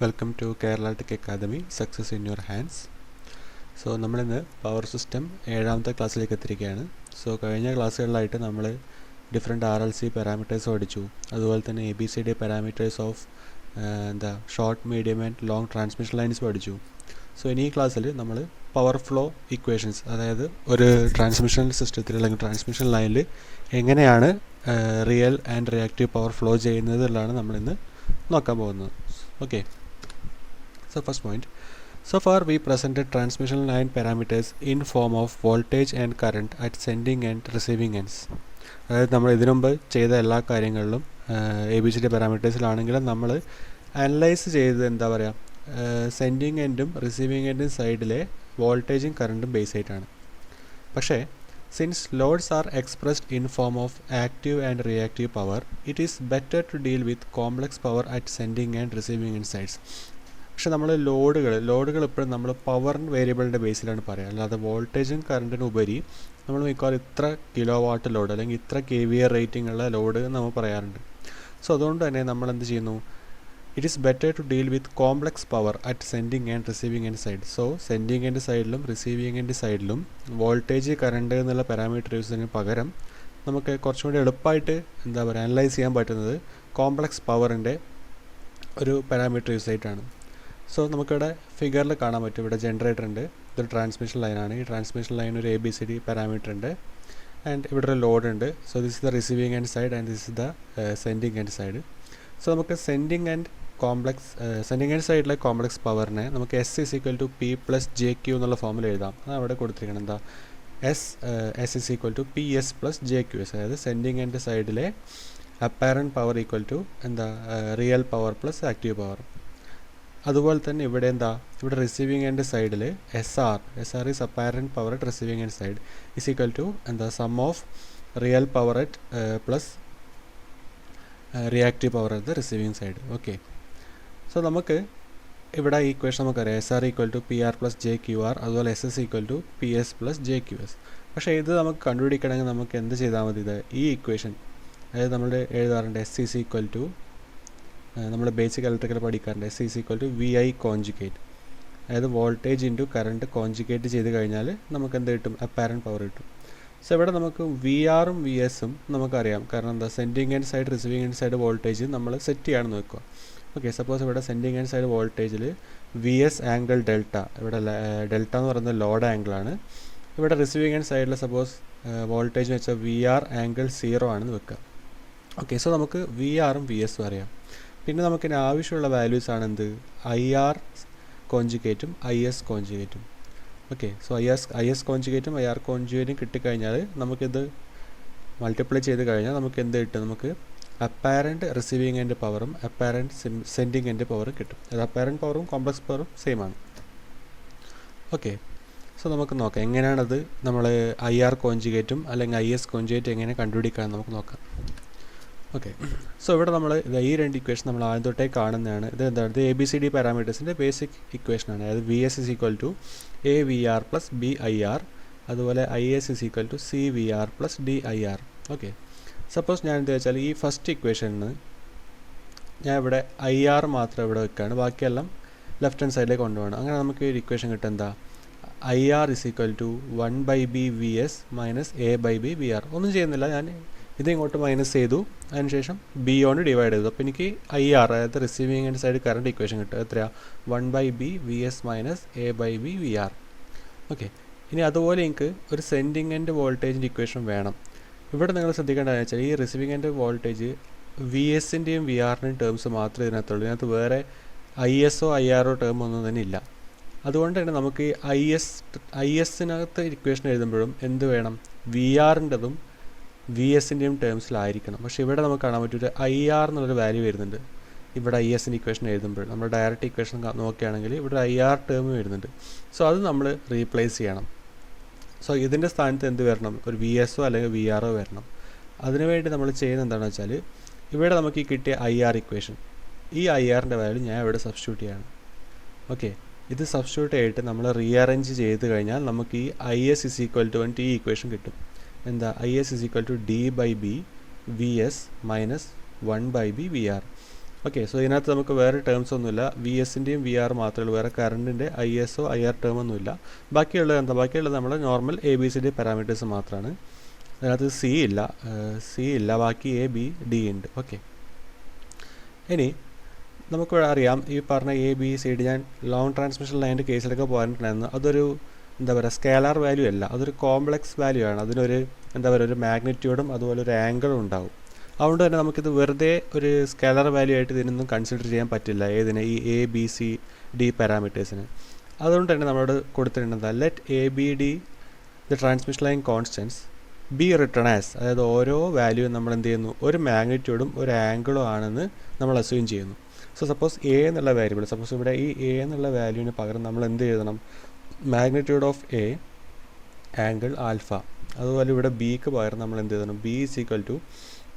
Welcome to Kerala tech academy success in your hands. So നമ്മളിന്ന് power system 7ാമത്തെ ക്ലാസ്സിലേക്ക് എത്തിയിരിക്കുകയാണ്. സോ കഴിഞ്ഞ ക്ലാസ്സുകളിലായിട്ട് നമ്മൾ ഡിഫറെൻറ്റ് RLC പാരാമീറ്റേഴ്സ് പഠിച്ചു. അതുപോലെ തന്നെ ABCD parameters of short medium and long transmission lines പഠിച്ചു. സോ ഇനി ഈ ക്ലാസ്സിൽ നമ്മൾ പവർ ഫ്ലോ ഇക്വേഷൻസ്, അതായത് ഒരു ട്രാൻസ്മിഷൻ സിസ്റ്റത്തിൽ അല്ലെങ്കിൽ ട്രാൻസ്മിഷൻ ലൈനിൽ എങ്ങനെയാണ് real and reactive power flow ചെയ്യുന്നതെന്നുള്ളതാണ് നമ്മളിന്ന് നോക്കാൻ പോകുന്നത്. Okay, so first point, so far we presented transmission line parameters in form of voltage and current at sending and receiving ends. അതായത് നമ്മൾ ഇതിനു മുമ്പ് ചെയ്ത എല്ലാ കാര്യങ്ങളിലും ABCD പാരാമീറ്റേഴ്സിലാണെങ്കിലും നമ്മൾ അനലൈസ് ചെയ്തത് എന്താ പറയുക, സെൻഡിങ് എൻഡും റിസീവിങ് എൻഡും സൈഡിലെ വോൾട്ടേജും കറണ്ടും ബേസ് ആയിട്ടാണ്. പക്ഷേ since loads are expressed in form of active and reactive power, it is better to deal with complex power at sending and receiving end sides. പക്ഷെ നമ്മൾ ലോഡുകൾ എപ്പോഴും നമ്മൾ പവർ വേരിയബിളിൻ്റെ ബേസിലാണ് പറയുക, അല്ലാതെ വോൾട്ടേജും കറണ്ടിനും ഉപരി നമ്മൾ മിക്കവാറും ഇത്ര കിലോ വാട്ട് ലോഡ് അല്ലെങ്കിൽ ഇത്ര KVA റേറ്റിംഗ് ഉള്ള ലോഡ് നമ്മൾ പറയാറുണ്ട്. സോ അതുകൊണ്ട് തന്നെ നമ്മൾ എന്ത് ചെയ്യുന്നു, it is better to deal with complex power at sending and receiving end side. So sending end സൈഡിലും റിസീവിങ് എൻഡ് സൈഡിലും വോൾട്ടേജ് കറണ്ട് എന്നുള്ള പാരാമീറ്റർ യൂസിന് പകരം നമുക്ക് കുറച്ചും കൂടി എളുപ്പമായിട്ട് എന്താ പറയുക അനലൈസ് ചെയ്യാൻ പറ്റുന്നത് കോംപ്ലക്സ് പവറിൻ്റെ ഒരു പാരാമീറ്റർ യൂസ് ആയിട്ടാണ്. സോ നമുക്കിവിടെ ഫിഗറിൽ കാണാൻ പറ്റും, ഇവിടെ ജനറേറ്റർ ഉണ്ട്, ഇതൊരു ട്രാൻസ്മിഷൻ ലൈനാണ്. ഈ ട്രാൻസ്മിഷൻ ലൈൻ ഒരു ABCD പാരാമീറ്റർ ഉണ്ട് ആൻഡ് ഇവിടെ ഒരു ലോഡ് ഉണ്ട്. So this is the receiving end side and this is the sending end side. So നമുക്ക് സെൻഡിങ് എൻഡ് സൈഡിലെ കോംപ്ലക്സ് പവറിനെ നമുക്ക് S = P + jQ എന്നുള്ള ഫോമിൽ എഴുതാം. അത് അവിടെ കൊടുത്തിരിക്കണം, എന്താ S = PS + jQS, അതായത് സെൻഡിങ് എൻഡ് സൈഡിലെ അപ്പാരൻറ്റ് പവർ ഈക്വൽ ടു എന്താ real power plus active power. അതുപോലെ തന്നെ ഇവിടെ ഇവിടെ റിസീവിങ് എൻഡ് സൈഡിൽ SR is apparent power at receiving end side is equal to എന്താ sum of real power at plus reactive power at the receiving side. Okay, so നമുക്ക് ഇവിടെ ഈ equation നമുക്കറിയാം, SR = PR + jQR, അതുപോലെ SS = PS + jQS. പക്ഷേ ഇത് നമുക്ക് കണ്ടുപിടിക്കണമെങ്കിൽ നമുക്ക് എന്ത് ചെയ്താൽ മതി, ഇത് ഈ ഇക്വേഷൻ, അതായത് നമ്മൾ എഴുതാറുണ്ട് S = നമ്മൾ ബേസിക് ഇലക്ട്രിക്കൽ പഠിക്കാറുണ്ട്, S = VI കോൺജുഗേറ്റ്, അതായത് വോൾട്ടേജ് ഇൻറ്റു കറണ്ട് കോൺജുഗേറ്റ് ചെയ്ത് കഴിഞ്ഞാൽ നമുക്ക് എന്ത് കിട്ടും, അപ്പാരൻറ്റ് പവർ കിട്ടും. സോ ഇവിടെ നമുക്ക് VRും VSും നമുക്കറിയാം, കാരണം എന്താ sending and side receiving and side voltage നമ്മൾ സെറ്റ് ചെയ്യാണെന്ന് വെക്കുക. ഓക്കെ, സപ്പോസ് ഇവിടെ സെൻഡിങ് ആൻഡ് സൈഡ് വോൾട്ടേജിൽ VS ആംഗിൾ ഡെൽറ്റ, ഇവിടെ ഡെൽറ്റ എന്ന് പറയുന്നത് ലോഡ് ആംഗിളാണ്. ഇവിടെ റിസീവിങ് ആൻഡ് സൈഡിൽ സപ്പോസ് വോൾട്ടേജ് എന്ന് വെച്ചാൽ VR ആംഗിൾ 0 ആണെന്ന് വെക്കുക. ഓക്കെ, സോ നമുക്ക് VRും VSും അറിയാം. പിന്നെ നമുക്കിന് ആവശ്യമുള്ള വാല്യൂസ് ആണ് എന്ത്, IR കോൺജുഗേറ്റും IS കോൺജുഗേറ്റും. ഓക്കെ, സോ IS കോൺജുഗേറ്റും IR കോൺജുഗേറ്റും കിട്ടിക്കഴിഞ്ഞാൽ നമുക്കിത് മൾട്ടിപ്ലൈ ചെയ്ത് കഴിഞ്ഞാൽ നമുക്ക് എന്ത് കിട്ടും, നമുക്ക് അപ്പാരൻറ്റ് റിസീവിങ് എൻഡ് പവറും അപ്പാരൻറ്റ് സെൻഡിങ് എൻഡ് പവറും കിട്ടും. അത് അപ്പാരൻറ്റ് പവറും കോംപ്ലക്സ് പവറും സെയിം ആണ്. ഓക്കെ, സോ നമുക്ക് നോക്കാം എങ്ങനെയാണത് നമ്മൾ IR കോൺജുഗേറ്റും അല്ലെങ്കിൽ IS കോൺജുഗേറ്റും എങ്ങനെ കണ്ടുപിടിക്കാമെന്ന് നമുക്ക് നോക്കാം. ഓക്കെ, സോ ഇവിടെ നമ്മൾ ഈ രണ്ട് ഇക്വേഷൻ നമ്മൾ ആദ്യം തൊട്ടേ കാണുന്നതാണ്. ഇത് എന്താണ്, ഇത് ABCD പാരാമീറ്റേഴ്സിൻ്റെ ബേസിക് ഇക്വേഷനാണ്. അതായത് VS = AVR + BIR, അതുപോലെ IS = CVR + DIR. Okay, suppose ഞാൻ എന്താ വെച്ചാൽ ഈ ഫസ്റ്റ് ഇക്വേഷനിൽ ഞാൻ ഇവിടെ IR മാത്രം ഇവിടെ വെക്കുകയാണ്, ബാക്കിയെല്ലാം ലെഫ്റ്റ് ഹാൻഡ് സൈഡിലേക്ക് കൊണ്ടുപോകണം. അങ്ങനെ നമുക്ക് ഒരു ഇക്വേഷൻ കിട്ടും, എന്താ IR = 1/B VS - A/B VR. ഒന്നും ചെയ്യുന്നില്ല, ഞാൻ ഇത് ഇങ്ങോട്ട് മൈനസ് ചെയ്തു, അതിനുശേഷം B കൊണ്ട് ഡിവൈഡ് ചെയ്തു. അപ്പോൾ എനിക്ക് IR, അതായത് receiving and side current equation കിട്ടും. എത്രയാണ്, 1/B VS - A/B VR. Okay, ഇനി അതുപോലെ എനിക്ക് ഒരു സെൻഡിങ് എൻഡ് വോൾട്ടേജിൻ്റെ ഇക്വേഷൻ വേണം. ഇവിടെ നിങ്ങൾ ശ്രദ്ധിക്കേണ്ടതെന്ന് വെച്ചാൽ ഈ റിസീവിങ് എൻഡ് വോൾട്ടേജ് VSൻ്റെയും VRൻ്റെയും ടേംസ് മാത്രമേ ഇതിനകത്തുള്ളൂ. ഇതിനകത്ത് വേറെ ISO IRO ടേം ഒന്നും തന്നെ ഇല്ല. അതുകൊണ്ട് തന്നെ നമുക്ക് ഈ ISനകത്ത് ഇക്വേഷൻ എഴുതുമ്പോഴും എന്ത് വേണം, VRൻ്റെതും VSൻ്റെയും ടേംസിലായിരിക്കണം. പക്ഷേ ഇവിടെ നമുക്ക് കാണാൻ പറ്റും ഒരു IR എന്നുള്ളൊരു വാല്യൂ വരുന്നുണ്ട്. ഇവിടെ ISൻ്റെ ഇക്വേഷൻ എഴുതുമ്പോൾ നമ്മൾ ഡയറക്റ്റ് ഇക്വേഷൻ നോക്കുകയാണെങ്കിൽ ഇവിടെ IR ടേം വരുന്നുണ്ട്. സോ അത് നമ്മൾ റീപ്ലേസ് ചെയ്യണം. സോ ഇതിൻ്റെ സ്ഥാനത്ത് എന്ത് വരണം, ഒരു VSO അല്ലെങ്കിൽ VRO വരണം. അതിനുവേണ്ടി നമ്മൾ ചെയ്യുന്നത് എന്താണെന്ന് വെച്ചാൽ ഇവിടെ നമുക്ക് ഈ കിട്ടിയ IR ഇക്വേഷൻ, ഈ IRൻ്റെ വാല്യൂ ഞാൻ ഇവിടെ സബ്സ്റ്റിറ്റ്യൂട്ട് ചെയ്യണം. ഓക്കെ, ഇത് സബ്സ്റ്റിറ്റ്യൂട്ട് ചെയ്തിട്ട് നമ്മൾ റീഅറേഞ്ച് ചെയ്ത് കഴിഞ്ഞാൽ നമുക്ക് ഈ IS = ഈ ഇക്വേഷൻ കിട്ടും. എന്താ, IS = D/B VS - 1/B VR. Okay. So ഇതിനകത്ത് നമുക്ക് വേറെ ടേംസ് ഒന്നുമില്ല, വി എസിൻ്റെയും വി ആർ മാത്രമേ ഉള്ളൂ, വേറെ കറണ്ടിൻ്റെ ഐ എസോ ഐ ആർ ടേം ഒന്നുമില്ല. ബാക്കിയുള്ളത് എന്താ, ബാക്കിയുള്ളത് നമ്മുടെ normal A B C D parameters മാത്രമാണ്. അതിനകത്ത് സി ഇല്ല, ബാക്കി എ ബി ഡി ഉണ്ട്. ഓക്കെ. ഇനി നമുക്കിവിടെ അറിയാം, ഈ പറഞ്ഞ എ ബി സി ഡി ഞാൻ ലോങ് ട്രാൻസ്മിഷൻ ലൈൻ്റെ കേസിലൊക്കെ പോയിട്ടുണ്ടായിരുന്നു. അതൊരു എന്താ പറയുക സ്കേലാർ വാല്യൂ അല്ല, അതൊരു കോംപ്ലക്സ് വാല്യൂ ആണ്. അതിനൊരു എന്താ പറയുക ഒരു മാഗ്നിറ്റ്യൂഡും അതുപോലെ ഒരു ആംഗിളും ഉണ്ടാവും. അതുകൊണ്ട് തന്നെ നമുക്കിത് വെറുതെ ഒരു സ്കേലർ വാല്യൂ ആയിട്ട് ഇതിനൊന്നും കൺസിഡർ ചെയ്യാൻ പറ്റില്ല, ഏതിന് ഈ എ ബി സി ഡി പാരാമീറ്റേഴ്സിന്. അതുകൊണ്ട് തന്നെ നമ്മളോട് കൊടുത്തിട്ടുണ്ട് let A B D the transmission line constants B written as, അതായത് ഓരോ വാല്യൂവും നമ്മൾ എന്ത് ചെയ്യുന്നു, ഒരു മാഗ്നിറ്റ്യൂഡും ഒരു ആംഗിളും ആണെന്ന് നമ്മൾ അസ്യൂം ചെയ്യുന്നു. സോ സപ്പോസ് എ എന്നുള്ള വേരിയബിൾ, സപ്പോസ് ഇവിടെ ഈ എ എന്നുള്ള വാല്യൂവിന് പകരം നമ്മൾ എന്ത് എഴുതണം, magnitude of A angle alpha. അതുപോലെ ഇവിടെ ബിക്ക് പകരം നമ്മൾ എന്ത് എഴുതണം, B is equal to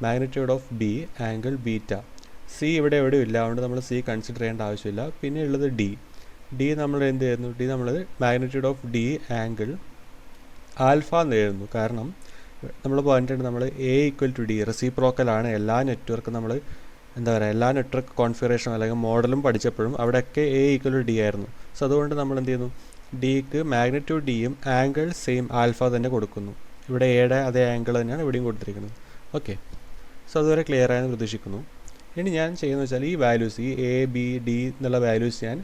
magnitude of B angle beta. C ഇവിടെ എവിടെയും ഇല്ല, അതുകൊണ്ട് നമ്മൾ സി കൺസിഡർ ചെയ്യേണ്ട ആവശ്യമില്ല. പിന്നെ ഉള്ളത് ഡി നമ്മൾ എന്ത് ചെയ്യുന്നു, ഡി നമ്മൾ magnitude of D angle alpha എന്ന് എഴുതുന്നു. കാരണം നമ്മൾ പറഞ്ഞിട്ടുണ്ട് നമ്മൾ എ ഈക്വൽ ടു ഡി റെസിപ്രോക്കലാണ്. എല്ലാ നെറ്റ്വർക്കും നമ്മൾ എന്താ പറയുക എല്ലാ നെറ്റ്വർക്ക് കോൺഫിഗറേഷൻ അല്ലെങ്കിൽ മോഡലും പഠിച്ചപ്പോഴും അവിടെയൊക്കെ എ ഈക്വൽ ടു ഡി ആയിരുന്നു. സോ അതുകൊണ്ട് നമ്മൾ എന്ത് ചെയ്യുന്നു, ഡിക്ക് മാഗ്നിറ്റ്യൂഡ് ഡിയും ആംഗിൾ സെയിം ആൽഫ തന്നെ കൊടുക്കുന്നു. ഇവിടെ എയുടെ അതേ ആംഗിൾ തന്നെയാണ് ഇവിടെയും കൊടുത്തിരിക്കുന്നത്. ഓക്കെ. സോ അതുവരെ ക്ലിയർ ആയെന്ന് പ്രതീക്ഷിക്കുന്നു. ഇനി ഞാൻ ചെയ്യുന്നത് വെച്ചാൽ ഈ വാല്യൂസ്, ഈ എ ബി ഡി എന്നുള്ള വാല്യൂസ് ഞാൻ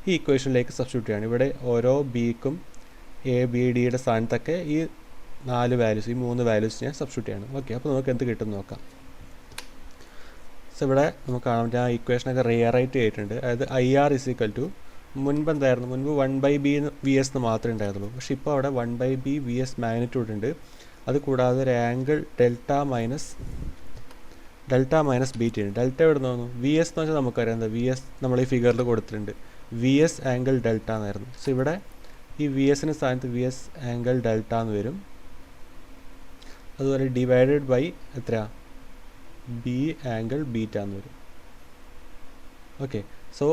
ഈ ഇക്വേഷനിലേക്ക് സബ്സ്റ്റിറ്റ്യൂട്ട് ചെയ്യാണ്. ഇവിടെ ഓരോ ബിക്കും എ ബി ഡിയുടെ സ്ഥാനത്തൊക്കെ ഈ 4 വാല്യൂസ്, ഈ 3 വാല്യൂസ് ഞാൻ സബ്സ്റ്റിറ്റ്യൂട്ട് ചെയ്യണം. ഓക്കെ. അപ്പോൾ നമുക്ക് എന്ത് കിട്ടും നോക്കാം. സോ ഇവിടെ നമുക്ക് കാണാൻ പറ്റും ആ ഇക്വേഷനൊക്കെ റീറൈറ്റ് ചെയ്തിട്ടുണ്ട്. അതായത് I R is equal to മുൻപ് എന്തായിരുന്നു, മുൻപ് 1/b വി എസ് എന്ന് മാത്രമേ ഉണ്ടായിരുന്നുള്ളൂ. പക്ഷേ ഇപ്പോൾ അവിടെ 1/b വി എസ് മാഗ്നിറ്റ്യൂഡ് ഉണ്ട്. അത് കൂടാതെ ഒരു ആംഗിൾ ഡെൽറ്റ മൈനസ് ബീറ്റ ഉണ്ട്. ഡെൽറ്റ എവിടെ നിന്ന് വന്നു, വി എസ് എന്ന് വെച്ചാൽ നമുക്കറിയാം എന്താ, വി എസ് നമ്മൾ ഈ ഫിഗറിൽ കൊടുത്തിട്ടുണ്ട്, വി എസ് ആംഗിൾ ഡെൽറ്റ എന്നായിരുന്നു. സോ ഇവിടെ ഈ വി എസിന് സ്ഥാനത്ത് വി എസ് ആംഗിൾ ഡെൽറ്റ എന്ന് വരും. അതുപോലെ ഡിവൈഡഡ് ബൈ എത്ര, ബി ആംഗിൾ ബീറ്റ എന്ന് വരും. ഓക്കെ. സോ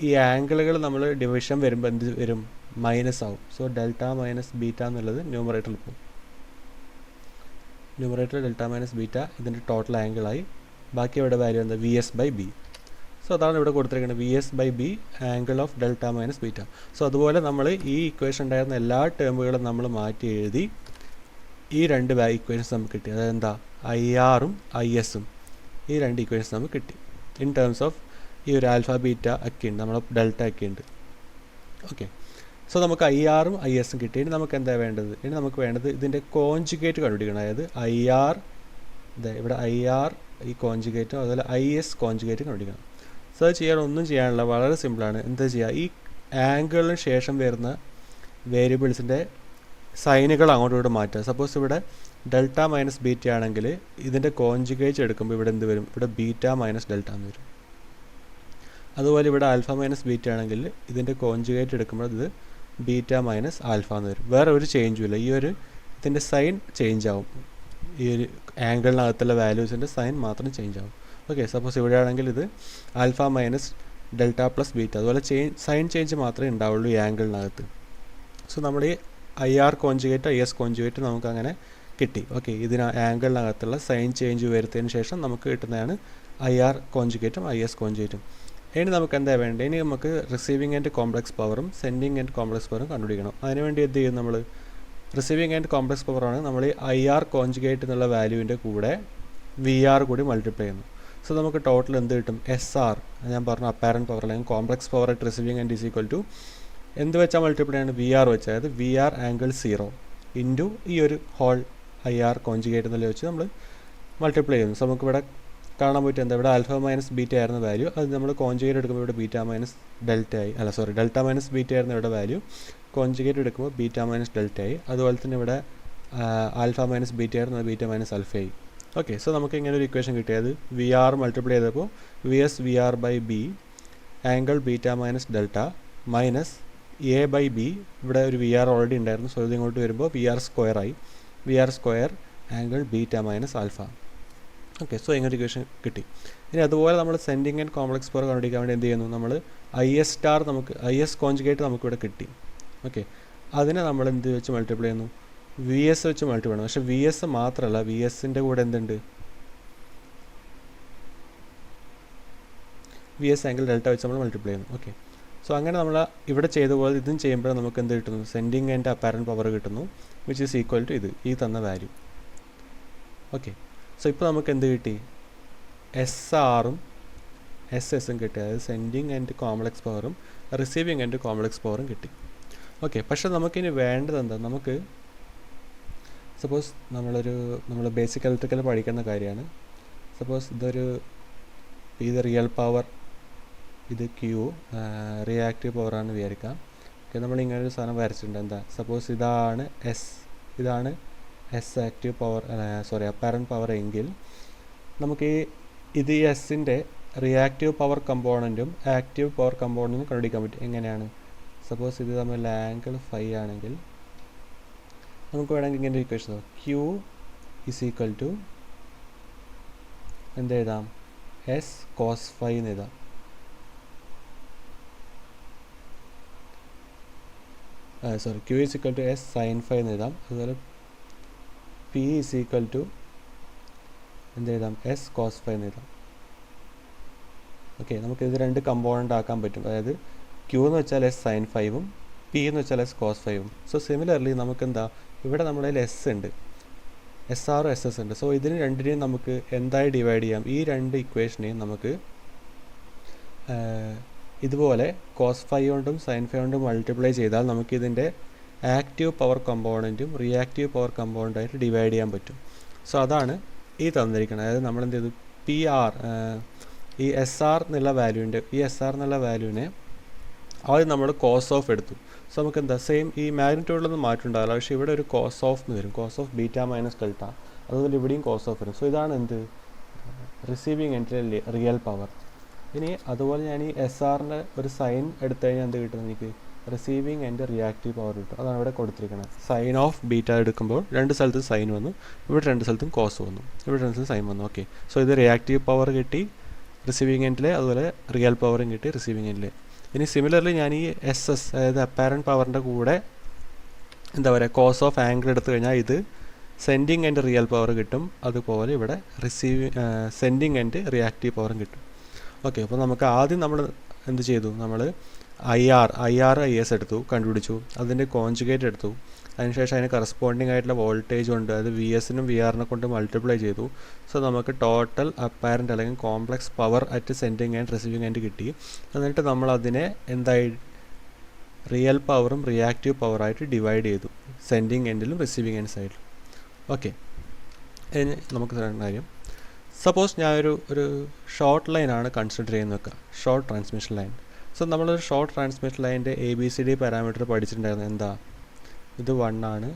ഈ ആംഗിളുകൾ നമ്മൾ ഡിവിഷൻ വരുമ്പോൾ എന്ത് വരും, മൈനസ് ആവും. സോ ഡെൽറ്റ മൈനസ് ബീറ്റ എന്നുള്ളത് ന്യൂമറേറ്ററിൽ പോകും. ന്യൂമറേറ്റർ ഡെൽറ്റ മൈനസ് ബീറ്റ ഇതിൻ്റെ ടോട്ടൽ ആംഗിളായി. ബാക്കി ഇവിടെ വാല്യൂ എന്താ, V S by B. So അതാണ് ഇവിടെ കൊടുത്തിരിക്കുന്നത്, V S by B angle of delta minus beta. So അതുപോലെ നമ്മൾ ഈ ഇക്വേഷൻ ഉണ്ടായിരുന്ന എല്ലാ ടേമുകളും നമ്മൾ മാറ്റി എഴുതി ഈ 2 ഇക്വേഷൻസ് നമുക്ക് കിട്ടി. അതായത് എന്താ, ഐ ആറും ഐ എസും, ഈ 2 ഇക്വേഷൻസ് നമുക്ക് കിട്ടി. ഇൻ ടേംസ് ഓഫ് ഈ ഒരു ആൽഫ ബീറ്റ ഒക്കെ ഉണ്ട്, നമ്മളെ ഡെൽറ്റ ഒക്കെ ഉണ്ട്. ഓക്കെ. സോ നമുക്ക് ഐ ആറും ഐ എസും കിട്ടി. ഇനി നമുക്ക് എന്താ വേണ്ടത്, ഇനി നമുക്ക് വേണ്ടത് ഇതിൻ്റെ കോൺജുഗേറ്റ് കണ്ടുപിടിക്കണം. അതായത് ഐ ആർ, ഇവിടെ ഐ ആർ ഈ കോൺജുഗേറ്റും അതുപോലെ ഐ എസ് കോൺജുഗേറ്റും കണ്ടുപിടിക്കണം. സോ അത് ചെയ്യാൻ ഒന്നും ചെയ്യാനില്ല, വളരെ സിമ്പിളാണ്. എന്താ ചെയ്യുക, ഈ ആംഗിളിന് ശേഷം വരുന്ന വേരിയബിൾസിൻ്റെ സൈനുകൾ അങ്ങോട്ടും ഇങ്ങോട്ട് മാറ്റുക. സപ്പോസ് ഇവിടെ ഡെൽറ്റ മൈനസ് ബീറ്റ ആണെങ്കിൽ ഇതിൻ്റെ കോൺജുഗേറ്റ് എടുക്കുമ്പോൾ ഇവിടെ എന്ത് വരും, ഇവിടെ ബീറ്റ മൈനസ് ഡെൽറ്റ എന്ന് വരും. അതുപോലെ ഇവിടെ ആൽഫ മൈനസ് ബീറ്റ ആണെങ്കിൽ ഇതിൻ്റെ കോൺജുഗേറ്റ് എടുക്കുമ്പോൾ ഇത് ബീറ്റ മൈനസ് ആൽഫ എന്ന് വരും. വേറെ ഒരു ചേഞ്ചും ഇല്ല. ഈ ഒരു ഇതിൻ്റെ സൈൻ ചേഞ്ച് ആവും, ഈ ഒരു ആംഗിളിനകത്തുള്ള വാല്യൂസിൻ്റെ സൈൻ മാത്രം ചേഞ്ച് ആവും. ഓക്കെ. സപ്പോസ് ഇവിടെ ആണെങ്കിൽ ഇത് alpha minus delta plus beta, അതുപോലെ സൈൻ ചേഞ്ച് മാത്രമേ ഉണ്ടാവുള്ളൂ ഈ ആംഗിളിനകത്ത്. സോ നമ്മൾ ഈ I R conjugate I S conjugate നമുക്കങ്ങനെ കിട്ടി. ഓക്കെ. ഇതിന് ആംഗിളിനകത്തുള്ള സൈൻ ചേഞ്ച് വരുത്തിയതിന് ശേഷം നമുക്ക് കിട്ടുന്നതാണ് ഐ ആർ കോൺജുഗേറ്റും ഐ എസ് കോൺജുഗേറ്റും. ഇനി നമുക്ക് എന്താ വേണ്ടത്, ഇനി നമുക്ക് റിസീവിങ് ആൻഡ് കോംപ്ലക്സ് പവറും സെൻഡിങ് ആൻഡ് കോംപ്ലക്സ് പവറും കണ്ടുപിടിക്കണം. അതിനുവേണ്ടി എന്ത് ചെയ്യും, നമ്മൾ റിസീവിങ് ആൻഡ് കോംപ്ലക്സ് പവറാണ് നമ്മൾ ഈ ഐ ആർ കോൺജുഗേറ്റ് എന്നുള്ള വാല്യൂവിൻ്റെ കൂടെ വി ആർ കൂടി മൾട്ടിപ്ലൈ ചെയ്യുന്നു. സോ നമുക്ക് ടോട്ടൽ എന്ത് കിട്ടും, എസ് ആർ, ഞാൻ പറഞ്ഞു അപ്പാരൻറ്റ് പവർ അല്ലെങ്കിൽ complex power at receiving and is equal to എന്ത് വെച്ചാൽ മൾട്ടിപ്ലൈ ആണ്, വി ആർ വെച്ച്, അതായത് വി ആർ ആംഗിൾ 0 ഇൻറ്റു ഈ ഒരു ഹോൾ ഐ ആർ കോൺജുഗേറ്റ് എന്നുള്ള വെച്ച് നമ്മൾ മൾട്ടിപ്ലൈ ചെയ്യുന്നു. സോ നമുക്കിവിടെ കാണാൻ പറ്റും എന്താ, ഇവിടെ ആൽഫ മൈനസ് ബീറ്റ ആയിരുന്ന വാല്യൂ, അത് നമ്മൾ കോൺജുഗേറ്റ് എടുക്കുമ്പോൾ ഇവിടെ ബീറ്റ മൈനസ് ഡെൽറ്റ ആയി, ഡെൽറ്റ മൈനസ് ബീറ്റ ആയിരുന്ന ഇവിടെ വാല്യൂ കോൺജുഗേറ്റ് എടുക്കുമ്പോൾ ബീറ്റ മൈനസ് ഡെൽറ്റ ആയി. അതുപോലെ തന്നെ ഇവിടെ ആൽഫ മൈനസ് ബീറ്റ ആയിരുന്നു, ബീറ്റ മൈനസ് ആൽഫ ആയി. ഓക്കെ. സോ നമുക്ക് ഇങ്ങനെ ഒരു ഇക്വേഷൻ കിട്ടിയത് വി ആർ മൾട്ടിപ്ലൈ ചെയ്തപ്പോൾ V S V R by B angle beta minus delta minus A by B, ഇവിടെ ഒരു വി ആർ ഓൾറെഡി ഉണ്ടായിരുന്നു. സോ ഇത് ഇങ്ങോട്ട് വരുമ്പോൾ വി ആർ സ്ക്വയർ ആയി, V R square angle beta minus alpha. Okay. So ഇങ്ങനെ equation കിട്ടി. ഇനി അതുപോലെ നമ്മൾ സെൻഡിങ് ആൻഡ് കോംപ്ലക്സ് പവർ കണ്ടുപിടിക്കാൻ വേണ്ടി എന്ത് ചെയ്യുന്നു, നമ്മൾ ഐ എസ് സ്റ്റാർ നമുക്ക് ഐ എസ് കോൺജുഗേറ്റ് നമുക്കിവിടെ കിട്ടി. ഓക്കെ. അതിനെ നമ്മൾ എന്ത് വെച്ച് മൾട്ടിപ്ലൈ ചെയ്യുന്നു, വി എസ് വെച്ച് മൾട്ടിപ്ലൈ ചെയ്യണം. പക്ഷേ വി എസ് മാത്രമല്ല, വി എസിൻ്റെ കൂടെ എന്തുണ്ട്, വി എസ് ആംഗിൾ ഡെൽറ്റ വെച്ച് നമ്മൾ മൾട്ടിപ്ലൈ ചെയ്യുന്നു. ഓക്കെ, സോ അങ്ങനെ നമ്മൾ ഇവിടെ ചെയ്ത പോലെ ഇതും ചെയ്യുമ്പോൾ നമുക്ക് എന്ത് കിട്ടുന്നു? സെൻഡിങ് ആൻഡ് അപ്പാരൻറ്റ് പവർ കിട്ടുന്നു, വിച്ച് ഈസ് ഈക്വൽ ടു ഈ തന്ന വാല്യൂ. ഓക്കെ, സോ ഇപ്പോൾ നമുക്ക് എന്ത് കിട്ടി? SRഉം SS കിട്ടി, അതായത് സെൻഡിങ് ആൻഡ് കോംപ്ലക്സ് പവറും റിസീവിങ് ആൻഡ് കോംപ്ലക്സ് പവറും കിട്ടി. ഓക്കെ, പക്ഷേ നമുക്കിനി വേണ്ടത് എന്താ? നമുക്ക് സപ്പോസ് നമ്മൾ ബേസിക് ഇലക്ട്രിക്കൽ പഠിക്കുന്ന കാര്യമാണ്. സപ്പോസ് ഇത് റിയൽ പവർ, ഇത് Q റിയാക്റ്റീവ് പവറാണെന്ന് വിചാരിക്കാം. ഓക്കെ, നമ്മളിങ്ങനൊരു സാധനം വരച്ചിട്ടുണ്ട്. എന്താ? സപ്പോസ് ഇതാണ് S active power, apparent power എങ്കിൽ നമുക്ക് ഇത് ഈ എസിൻ്റെ റിയാക്റ്റീവ് പവർ കമ്പോണൻറ്റും ആക്റ്റീവ് പവർ കമ്പോണൻറ്റും കണ്ടുപിടിക്കാൻ പറ്റും. എങ്ങനെയാണ്? സപ്പോസ് ഇത് തമ്മിൽ ആംഗിൾ ഫൈ ആണെങ്കിൽ നമുക്ക് വേണമെങ്കിൽ ഇങ്ങനെ equation Q is equal to എന്തെഴുതാം? S കോസ് ഫൈ എന്ന് എഴുതാം. Q is equal to S sine phi എന്ന് എഴുതാം. അതുപോലെ P ഇസ് ഈക്വൽ ടു എന്തെഴുതാം? S കോസ് ഫൈ എന്ന് എഴുതാം. ഓക്കെ, നമുക്കിത് രണ്ട് കമ്പോണൻ്റ് ആക്കാൻ പറ്റും. അതായത് Q എന്ന് വെച്ചാൽ S സൈൻ ഫൈവും P എന്ന് വെച്ചാൽ S കോസ് ഫൈവും. സോ സിമിലർലി നമുക്കെന്താ, ഇവിടെ നമ്മുടെ കയ്യിൽ S ഉണ്ട്, SR SS ഉണ്ട്. സോ ഇതിന് രണ്ടിനെയും നമുക്ക് എന്തായി ഡിവൈഡ് ചെയ്യാം? ഈ രണ്ട് ഇക്വേഷനെയും നമുക്ക് ഇതുപോലെ കോസ് ഫൈ കൊണ്ടും സൈൻ ഫൈ കൊണ്ടും മൾട്ടിപ്ലൈ ചെയ്താൽ നമുക്കിതിൻ്റെ ആക്റ്റീവ് പവർ കമ്പോണൻറ്റും റിയാക്റ്റീവ് പവർ കമ്പോണൻ്റായിട്ട് ഡിവൈഡ് ചെയ്യാൻ പറ്റും. സോ അതാണ് ഈ തന്നിരിക്കുന്നത്. അതായത് നമ്മളെന്ത് ചെയ്തു? PR ഈ SR എന്നുള്ള വാല്യൂവിനെ ആദ്യം നമ്മൾ കോസ് ഓഫ് എടുത്തു. സോ നമുക്ക് എന്താ സെയിം ഈ മാഗ്നിറ്റ്യൂഡിലൊന്നും മാറ്റം ഉണ്ടാവില്ല, പക്ഷേ ഇവിടെ ഒരു കോസ് ഓഫ് എന്ന് വരും, cos of beta minus delta. അതുപോലെ ഇവിടെയും കോസ് ഓഫ് വരും. സോ ഇതാണ് എന്ത്? റിസീവിങ് എൻഡിലെ റിയൽ പവർ. ഇനി അതുപോലെ ഞാൻ ഈ SRൻ്റെ ഒരു സൈൻ എടുത്തു കഴിഞ്ഞാൽ എന്ത് കിട്ടും? എനിക്ക് റിസീവിങ് ആൻഡ് റിയാക്റ്റീവ് പവർ കിട്ടും. അതാണ് ഇവിടെ കൊടുത്തിരിക്കുന്നത്. സൈൻ ഓഫ് ബീറ്റ എടുക്കുമ്പോൾ രണ്ട് സ്ഥലത്തും സൈൻ വന്നു, ഇവിടെ രണ്ട് സ്ഥലത്തും കോസ് വന്നു, ഇവിടെ രണ്ട് സ്ഥലത്തും സൈൻ വന്നു. ഓക്കെ, സോ ഇത് റിയാക്റ്റീവ് പവർ കിട്ടി റിസീവിങ് എൻഡിലെ, അതുപോലെ റിയൽ പവറും കിട്ടി റിസീവിങ് എൻഡിലെ. ഇനി സിമിലർലി ഞാൻ ഈ SS അതായത് അപ്പാരൻറ്റ് പവറിൻ്റെ കൂടെ എന്താ പറയുക, കോസ് ഓഫ് ആംഗിൾ എടുത്തു കഴിഞ്ഞാൽ ഇത് സെൻഡിങ് ആൻഡ് റിയൽ പവർ കിട്ടും. അതുപോലെ ഇവിടെ സെൻഡിങ് ആൻഡ് റിയാക്റ്റീവ് പവറും കിട്ടും. ഓക്കെ, അപ്പോൾ നമുക്ക് ആദ്യം നമ്മൾ എന്ത് ചെയ്തു? നമ്മൾ IS എടുത്തു, കണ്ടുപിടിച്ചു, അതിൻ്റെ കോൺജുഗേറ്റ് എടുത്തു, അതിനുശേഷം അതിന് കറസ്പോണ്ടിങ് ആയിട്ടുള്ള വോൾട്ടേജ് ഉണ്ട്, അത് VSനും VRനെ കൊണ്ട് മൾട്ടിപ്ലൈ ചെയ്തു. സോ നമുക്ക് ടോട്ടൽ അപ്പാരൻറ്റ് അല്ലെങ്കിൽ complex power at sending and receiving and കിട്ടി. എന്നിട്ട് നമ്മൾ അതിനെ എന്തായി റിയൽ പവറും റിയാക്റ്റീവ് പവറായിട്ട് ഡിവൈഡ് ചെയ്തു, സെൻഡിങ് എൻഡിലും റിസീവിങ് എൻഡ് സൈഡിലും. ഓക്കെ, ഇനി നമുക്ക് കാര്യം, സപ്പോസ് ഞാൻ ഒരു ഷോർട്ട് ലൈനാണ് കൺസിഡർ ചെയ്യുന്ന വെക്കുക, ഷോർട്ട് ട്രാൻസ്മിഷൻ ലൈൻ. സോ നമ്മളൊരു ഷോർട്ട് ട്രാൻസ്മിഷൻ ലൈൻ്റെ ABCD പാരാമീറ്റർ പഠിച്ചിട്ടുണ്ടായിരുന്നു. എന്താ? ഇത് 1 ആണ്,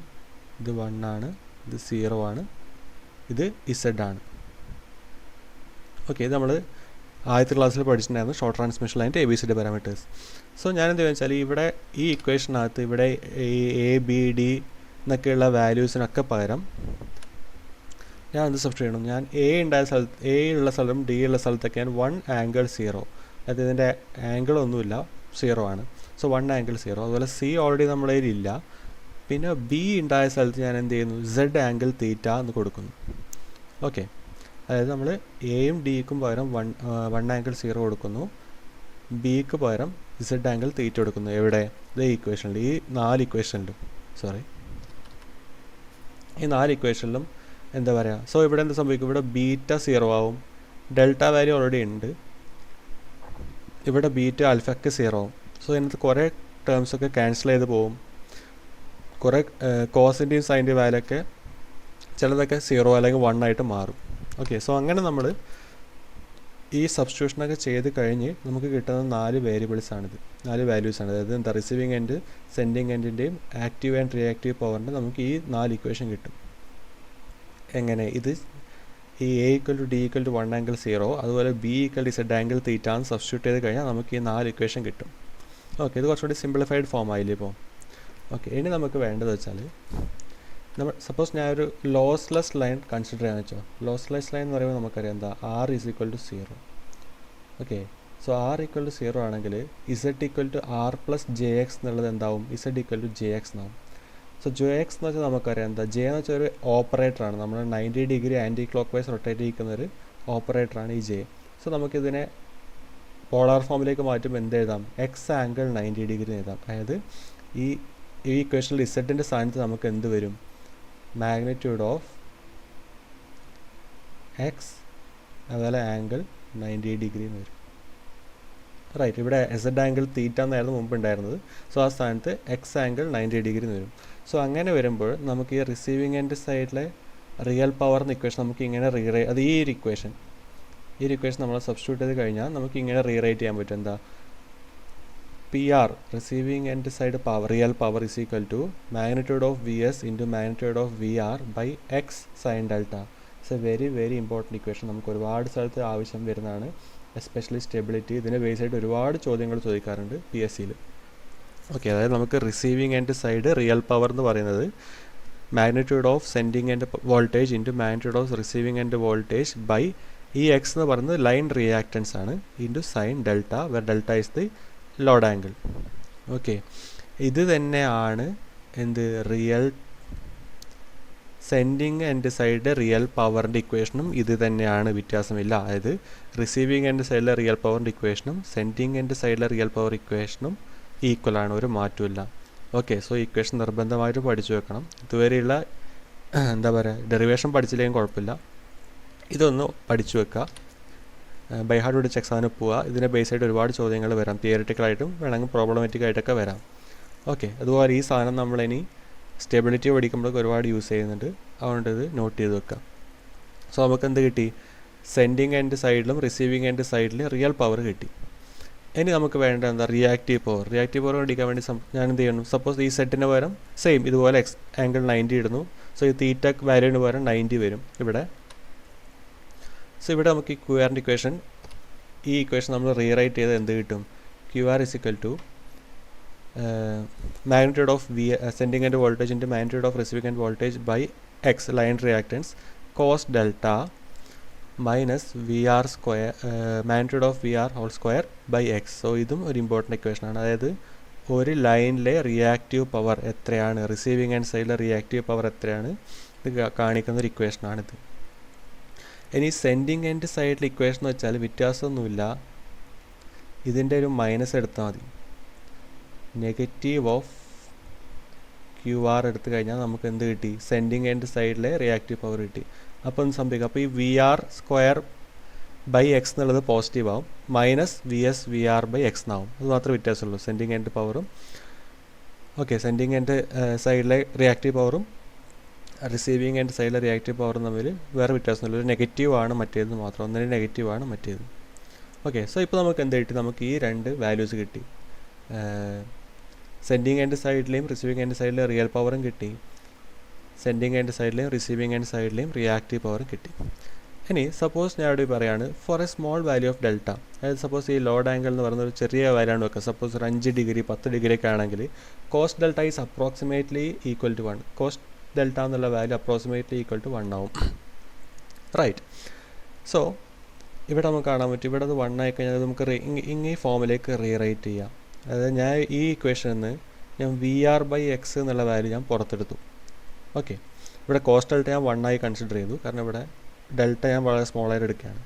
ഇത് 1 ആണ്, ഇത് 0 ആണ്, ഇത് Z ആണ്. ഓക്കെ, ഇത് നമ്മൾ ആദ്യത്തെ ക്ലാസ്സിൽ പഠിച്ചിട്ടുണ്ടായിരുന്നു ഷോർട്ട് ട്രാൻസ്മിഷൻ ലൈൻ്റെ ABCD പാരാമീറ്റേഴ്സ്. സോ ഞാനെന്ത് വെച്ചാൽ ഇവിടെ ഈ ഇക്വേഷനകത്ത് ഇവിടെ ഈ ABD എന്നൊക്കെയുള്ള വാല്യൂസിനൊക്കെ പകരം ഞാൻ എന്ത് സബ്സ്റ്റിറ്റ്യൂട്ട് ചെയ്യണം? ഞാൻ A ഉള്ള സ്ഥലം D ഉള്ള സ്ഥലത്തൊക്കെ ഞാൻ 1 ആംഗിൾ 0, അതായത് ഇതിൻ്റെ ആംഗിളൊന്നുമില്ല, 0 ആണ്. So 1 angle 0. അതുപോലെ C ഓൾറെഡി നമ്മുടെ കയ്യിലില്ല. പിന്നെ B ഉണ്ടായ സ്ഥലത്ത് ഞാൻ എന്ത് ചെയ്യുന്നു? Z ആംഗിൾ തീറ്റ എന്ന് കൊടുക്കുന്നു. ഓക്കെ, അതായത് നമ്മൾ Aയും Dക്കും പകരം 1 ആംഗിൾ 0 കൊടുക്കുന്നു, Bക്ക് പകരം Z ആംഗിൾ തീറ്റ കൊടുക്കുന്നു. എവിടെ? ഇത് ഇക്വേഷനിൽ, ഈ 4 ഇക്വേഷനിലും, ഈ 4 ഇക്വേഷനിലും എന്താ പറയുക? സോ ഇവിടെ എന്ത് സംഭവിക്കും? ഇവിടെ ബീറ്റ 0 ആവും, ഡെൽറ്റ വാല്യൂ ഓൾറെഡി ഉണ്ട്, ഇവിടെ ബീറ്റ ആൽഫയ്ക്ക് 0 ആവും. സോ ഇതിനകത്ത് കുറേ ടേംസൊക്കെ ക്യാൻസൽ ചെയ്ത് പോവും, കുറേ കോസിൻ്റെയും സൈൻ്റെയും വാല്യൂ ഒക്കെ ചിലതൊക്കെ 0 അല്ലെങ്കിൽ 1 ആയിട്ട് മാറും. ഓക്കെ, സോ അങ്ങനെ നമ്മൾ ഈ സബ്സ്റ്റിറ്റ്യൂഷനൊക്കെ ചെയ്ത് കഴിഞ്ഞ് നമുക്ക് കിട്ടുന്ന 4 വേരിയബിൾസാണിത്, 4 വാല്യൂസാണ്. അതായത് എന്താ? റിസീവിങ് എൻഡ് സെൻഡിങ് എൻഡിൻ്റെയും ആക്റ്റീവ് ആൻഡ് റിയാക്റ്റീവ് പവറിൻ്റെ നമുക്ക് ഈ 4 ഇക്വേഷൻ കിട്ടും. എങ്ങനെ? ഇത് ഈ A = D = 1 ആംഗിൾ 0, അതുപോലെ B = Z ആംഗിൾ തീറ്റ എന്ന് സബ്സ്റ്റിറ്റ്യൂട്ട് ചെയ്ത് കഴിഞ്ഞാൽ നമുക്ക് ഈ 4 ഇക്വേഷൻ കിട്ടും. ഓക്കെ, ഇത് കുറച്ചുകൂടി സിംപ്ലിഫൈഡ് ഫോം ആയില്ലേ ഇപ്പോൾ? ഓക്കെ, ഇനി നമുക്ക് വേണ്ടത് വെച്ചാൽ നമ്മൾ സപ്പോസ് ഞാനൊരു ലോസ്ലെസ് ലൈൻ കൺസിഡർ ചെയ്യാന്ന് വെച്ചോ. ലോസ്ലെസ് ലൈൻ എന്ന് പറയുമ്പോൾ നമുക്കറിയാം എന്താ? R = 0. ഓക്കെ, സോ R = 0 ആണെങ്കിൽ Z = R + jx എന്നുള്ളത് എന്താവും? Z = jx എന്നാവും. സോ jx എന്ന് വെച്ചാൽ നമുക്കറിയാം എന്താ? J എന്ന് വെച്ചാൽ ഒരു ഓപ്പറേറ്ററാണ്, നമ്മൾ 90 degree anticlockwise rotate ചെയ്യിക്കുന്ന ഒരു ഓപ്പറേറ്ററാണ് ഈ J. സോ നമുക്കിതിനെ പോളാർ ഫോമിലേക്ക് മാറ്റുമ്പോൾ എന്ത് എഴുതാം, എക്സ് ആംഗിൾ 90 ഡിഗ്രി എഴുതാം. അതായത് ഈ ഇക്വേഷനിൽ ഇസഡിൻ്റെ സ്ഥാനത്ത് നമുക്ക് എന്ത് വരും, മാഗ്നിറ്റ്യൂഡ് ഓഫ് എക്സ് അതുപോലെ ആംഗിൾ 90 ഡിഗ്രി എന്ന് വരും. റൈറ്റ്, ഇവിടെ എസഡ് ആംഗിൾ തീറ്റ എന്നായിരുന്നു മുമ്പ് ഉണ്ടായിരുന്നത്. സോ ആ സ്ഥാനത്ത് എക്സ് ആംഗിൾ 90 ഡിഗ്രി എന്ന് വരും. സോ അങ്ങനെ വരുമ്പോൾ നമുക്ക് ഈ റിസീവിങ് എൻഡ് സൈഡിലെ റിയൽ പവർ എന്ന ഇക്വേഷൻ നമുക്ക് ഇങ്ങനെ അത് ഈ ഒരു ഇക്വേഷൻ നമ്മൾ സബ്സ്റ്റിറ്റ്യൂട്ട് ചെയ്ത് കഴിഞ്ഞാൽ നമുക്ക് ഇങ്ങനെ റീറൈറ്റ് ചെയ്യാൻ പറ്റും. എന്താ, P R receiving end side power real power is equal to magnitude of V S into magnitude of V R by X sine delta. It's a very very important equation. നമുക്ക് ഒരുപാട് സ്ഥലത്ത് ആവശ്യം വരുന്നതാണ്, especially stability. ഇതിന് base ആയിട്ട് ഒരുപാട് ചോദ്യങ്ങൾ ചോദിക്കാറുണ്ട് PSCയിൽ. ഓക്കെ, അതായത് നമുക്ക് receiving end side real power എന്ന് പറയുന്നത് magnitude of sending end voltage into magnitude of receiving end voltage by ഈ എക്സ് എന്ന് പറയുന്നത് ലൈൻ റിയാക്റ്റൻസ് ആണ്, into sine delta, where delta is the load angle. Okay, ഇത് തന്നെയാണ് എന്ത് real sending end side real പവറിൻ്റെ ഇക്വേഷനും ഇത് തന്നെയാണ്, വ്യത്യാസമില്ല. അതായത് റിസീവിങ് എൻഡ് സൈഡിലെ റിയൽ പവറിൻ്റെ ഇക്വേഷനും സെൻഡിങ് എൻഡ് സൈഡിലെ റിയൽ പവർ ഇക്വേഷനും ഈക്വലാണ്, ഒരു മാറ്റമില്ല. ഓക്കെ, സോ ഇക്വേഷൻ നിർബന്ധമായിട്ട് പഠിച്ചു വെക്കണം. ഇതുവരെയുള്ള എന്താ പറയുക, ഡെറിവേഷൻ പഠിച്ചില്ലെങ്കിൽ കുഴപ്പമില്ല, ഇതൊന്ന് പഠിച്ചു വെക്കുക. ബൈ ഹാർട്ട് പഠിച്ച് എക്സാമിന് പോവുക. ഇതിനെ ബേസ് ആയിട്ട് ഒരുപാട് ചോദ്യങ്ങൾ വരാം, തിയറിറ്റിക്കലായിട്ടും വേണമെങ്കിൽ പ്രോബ്ലമാറ്റിക് ആയിട്ടൊക്കെ വരാം. ഓക്കെ, അതുപോലെ ഈ സാധനം നമ്മളിനി സ്റ്റെബിലിറ്റി പഠിക്കുമ്പോഴൊക്കെ ഒരുപാട് യൂസ് ചെയ്യുന്നുണ്ട്, അതുകൊണ്ട് ഇത് നോട്ട് ചെയ്ത് വെക്കാം. സോ നമുക്ക് എന്ത് കിട്ടി, സെൻഡിങ് എൻഡ് സൈഡിലും റിസീവിങ് എൻഡ് സൈഡിലും റിയൽ പവർ കിട്ടി. ഇനി നമുക്ക് വേണ്ട എന്താ, റിയാക്റ്റീവ് പവർ. റിയാക്റ്റീവ് പവർ കണ്ടിക്കാൻ വേണ്ടി ഞാൻ എന്ത് ചെയ്യണം, സപ്പോസ് ഈ സെറ്റിന് പകരം സെയിം ഇതുപോലെ എക്സ് ആംഗിൾ 90 ഇടുന്നു. സോ ഈ തീറ്റ വാല്യൂവിന് പകരം 90 വരും ഇവിടെ. സോ ഇവിടെ നമുക്ക് ഈ ക്യു ആറിൻ്റെ ഇക്വേഷൻ, ഈ ഇക്വേഷൻ നമ്മൾ റീറൈറ്റ് ചെയ്ത് എന്ത് കിട്ടും, Q R is equal to magnitude of V sending end voltage into magnitude of receiving end voltage by X line reactance cos delta minus VR square magnitude of VR whole square by X. So ഇതും ഒരു important equation ആണ്. അതായത് ഒരു ലൈനിലെ reactive power എത്രയാണ്, receiving and സൈഡിലെ reactive power എത്രയാണ്, ഇത് കാണിക്കുന്ന ഒരു ഇക്വേഷനാണിത്. ഇനി സെൻഡിങ് എൻഡ് സൈഡിലെ ഇക്വേഷൻ എന്ന് വെച്ചാൽ വ്യത്യാസമൊന്നുമില്ല, ഇതിൻ്റെ ഒരു മൈനസ് എടുത്താൽ മതി. നെഗറ്റീവ് ഓഫ് ക്യു ആർ എടുത്തു കഴിഞ്ഞാൽ നമുക്ക് എന്ത് കിട്ടി, സെൻഡിങ് എൻഡ് സൈഡിലെ റിയാക്റ്റീവ് പവർ കിട്ടി. അപ്പോൾ എന്ത് സംഭവിക്കും, അപ്പോൾ ഈ V R square by X എന്നുള്ളത് പോസിറ്റീവ് ആവും, minus V S V R by X എന്നാവും. അത് മാത്രമേ വ്യത്യാസമുള്ളൂ, സെൻഡിങ് എൻഡ് പവറും ഓക്കെ സെൻഡിങ് എൻഡ് സൈഡിലെ റിയാക്റ്റീവ് പവറും റിസീവിങ് എൻഡ് സൈഡിലെ റിയാക്റ്റീവ് പവറും തമ്മിൽ വേറെ വ്യത്യാസമില്ല. ഒരു നെഗറ്റീവ് ആണ് മറ്റേത് മാത്രം, ഒന്നിന് നെഗറ്റീവ് ആണ് മറ്റേത്. ഓക്കെ, സോ ഇപ്പോൾ നമുക്ക് എന്ത് കിട്ടി, നമുക്ക് ഈ രണ്ട് വാല്യൂസ് കിട്ടി. സെൻഡിങ് എൻഡ് സൈഡിലെയും റിസീവിങ് എൻഡ് സൈഡിലെ റിയൽ പവറും കിട്ടി, സെൻഡിങ് എൻഡ് സൈഡിലെയും റിസീവിങ് എൻഡ് സൈഡിലെയും റിയാക്റ്റീവ് പവറും കിട്ടി. ഇനി സപ്പോസ് ഞാൻ ഇവിടെ പറയാണ് for a small value of delta, അതായത് സപ്പോസ് ഈ ലോഡ് ആംഗിൾ എന്ന് പറയുന്ന ഒരു ചെറിയ വാല്യൂ ആണ് വെക്കുക. സപ്പോസ് ഒരു 5 ഡിഗ്രി 10 ഡിഗ്രി ഒക്കെ ആണെങ്കിൽ cos delta is approximately equal to 1. Cos delta എന്നുള്ള വാല്യൂ അപ്രോക്സിമേറ്റ്ലി ഈക്വൽ ടു 1 ആവും. റൈറ്റ്, സോ ഇവിടെ നമുക്ക് കാണാൻ പറ്റും, ഇവിടെ അത് 1 ആയി കഴിഞ്ഞാൽ നമുക്ക് ഈ ഫോമിലേക്ക് റീറൈറ്റ് ചെയ്യാം. അതായത് ഞാൻ ഈ ഇക്വേഷനിൽ നിന്ന് ഞാൻ വി ആർ ബൈ എക്സ് എന്നുള്ള വാല്യൂ ഞാൻ പുറത്തെടുത്തു. ഓക്കെ, ഇവിടെ കോസ് ഡെൽറ്റ ഞാൻ 1 ആയി കൺസിഡർ ചെയ്തു, കാരണം ഇവിടെ ഡെൽറ്റ ഞാൻ വളരെ സ്മോളായിട്ട് എടുക്കുകയാണ്.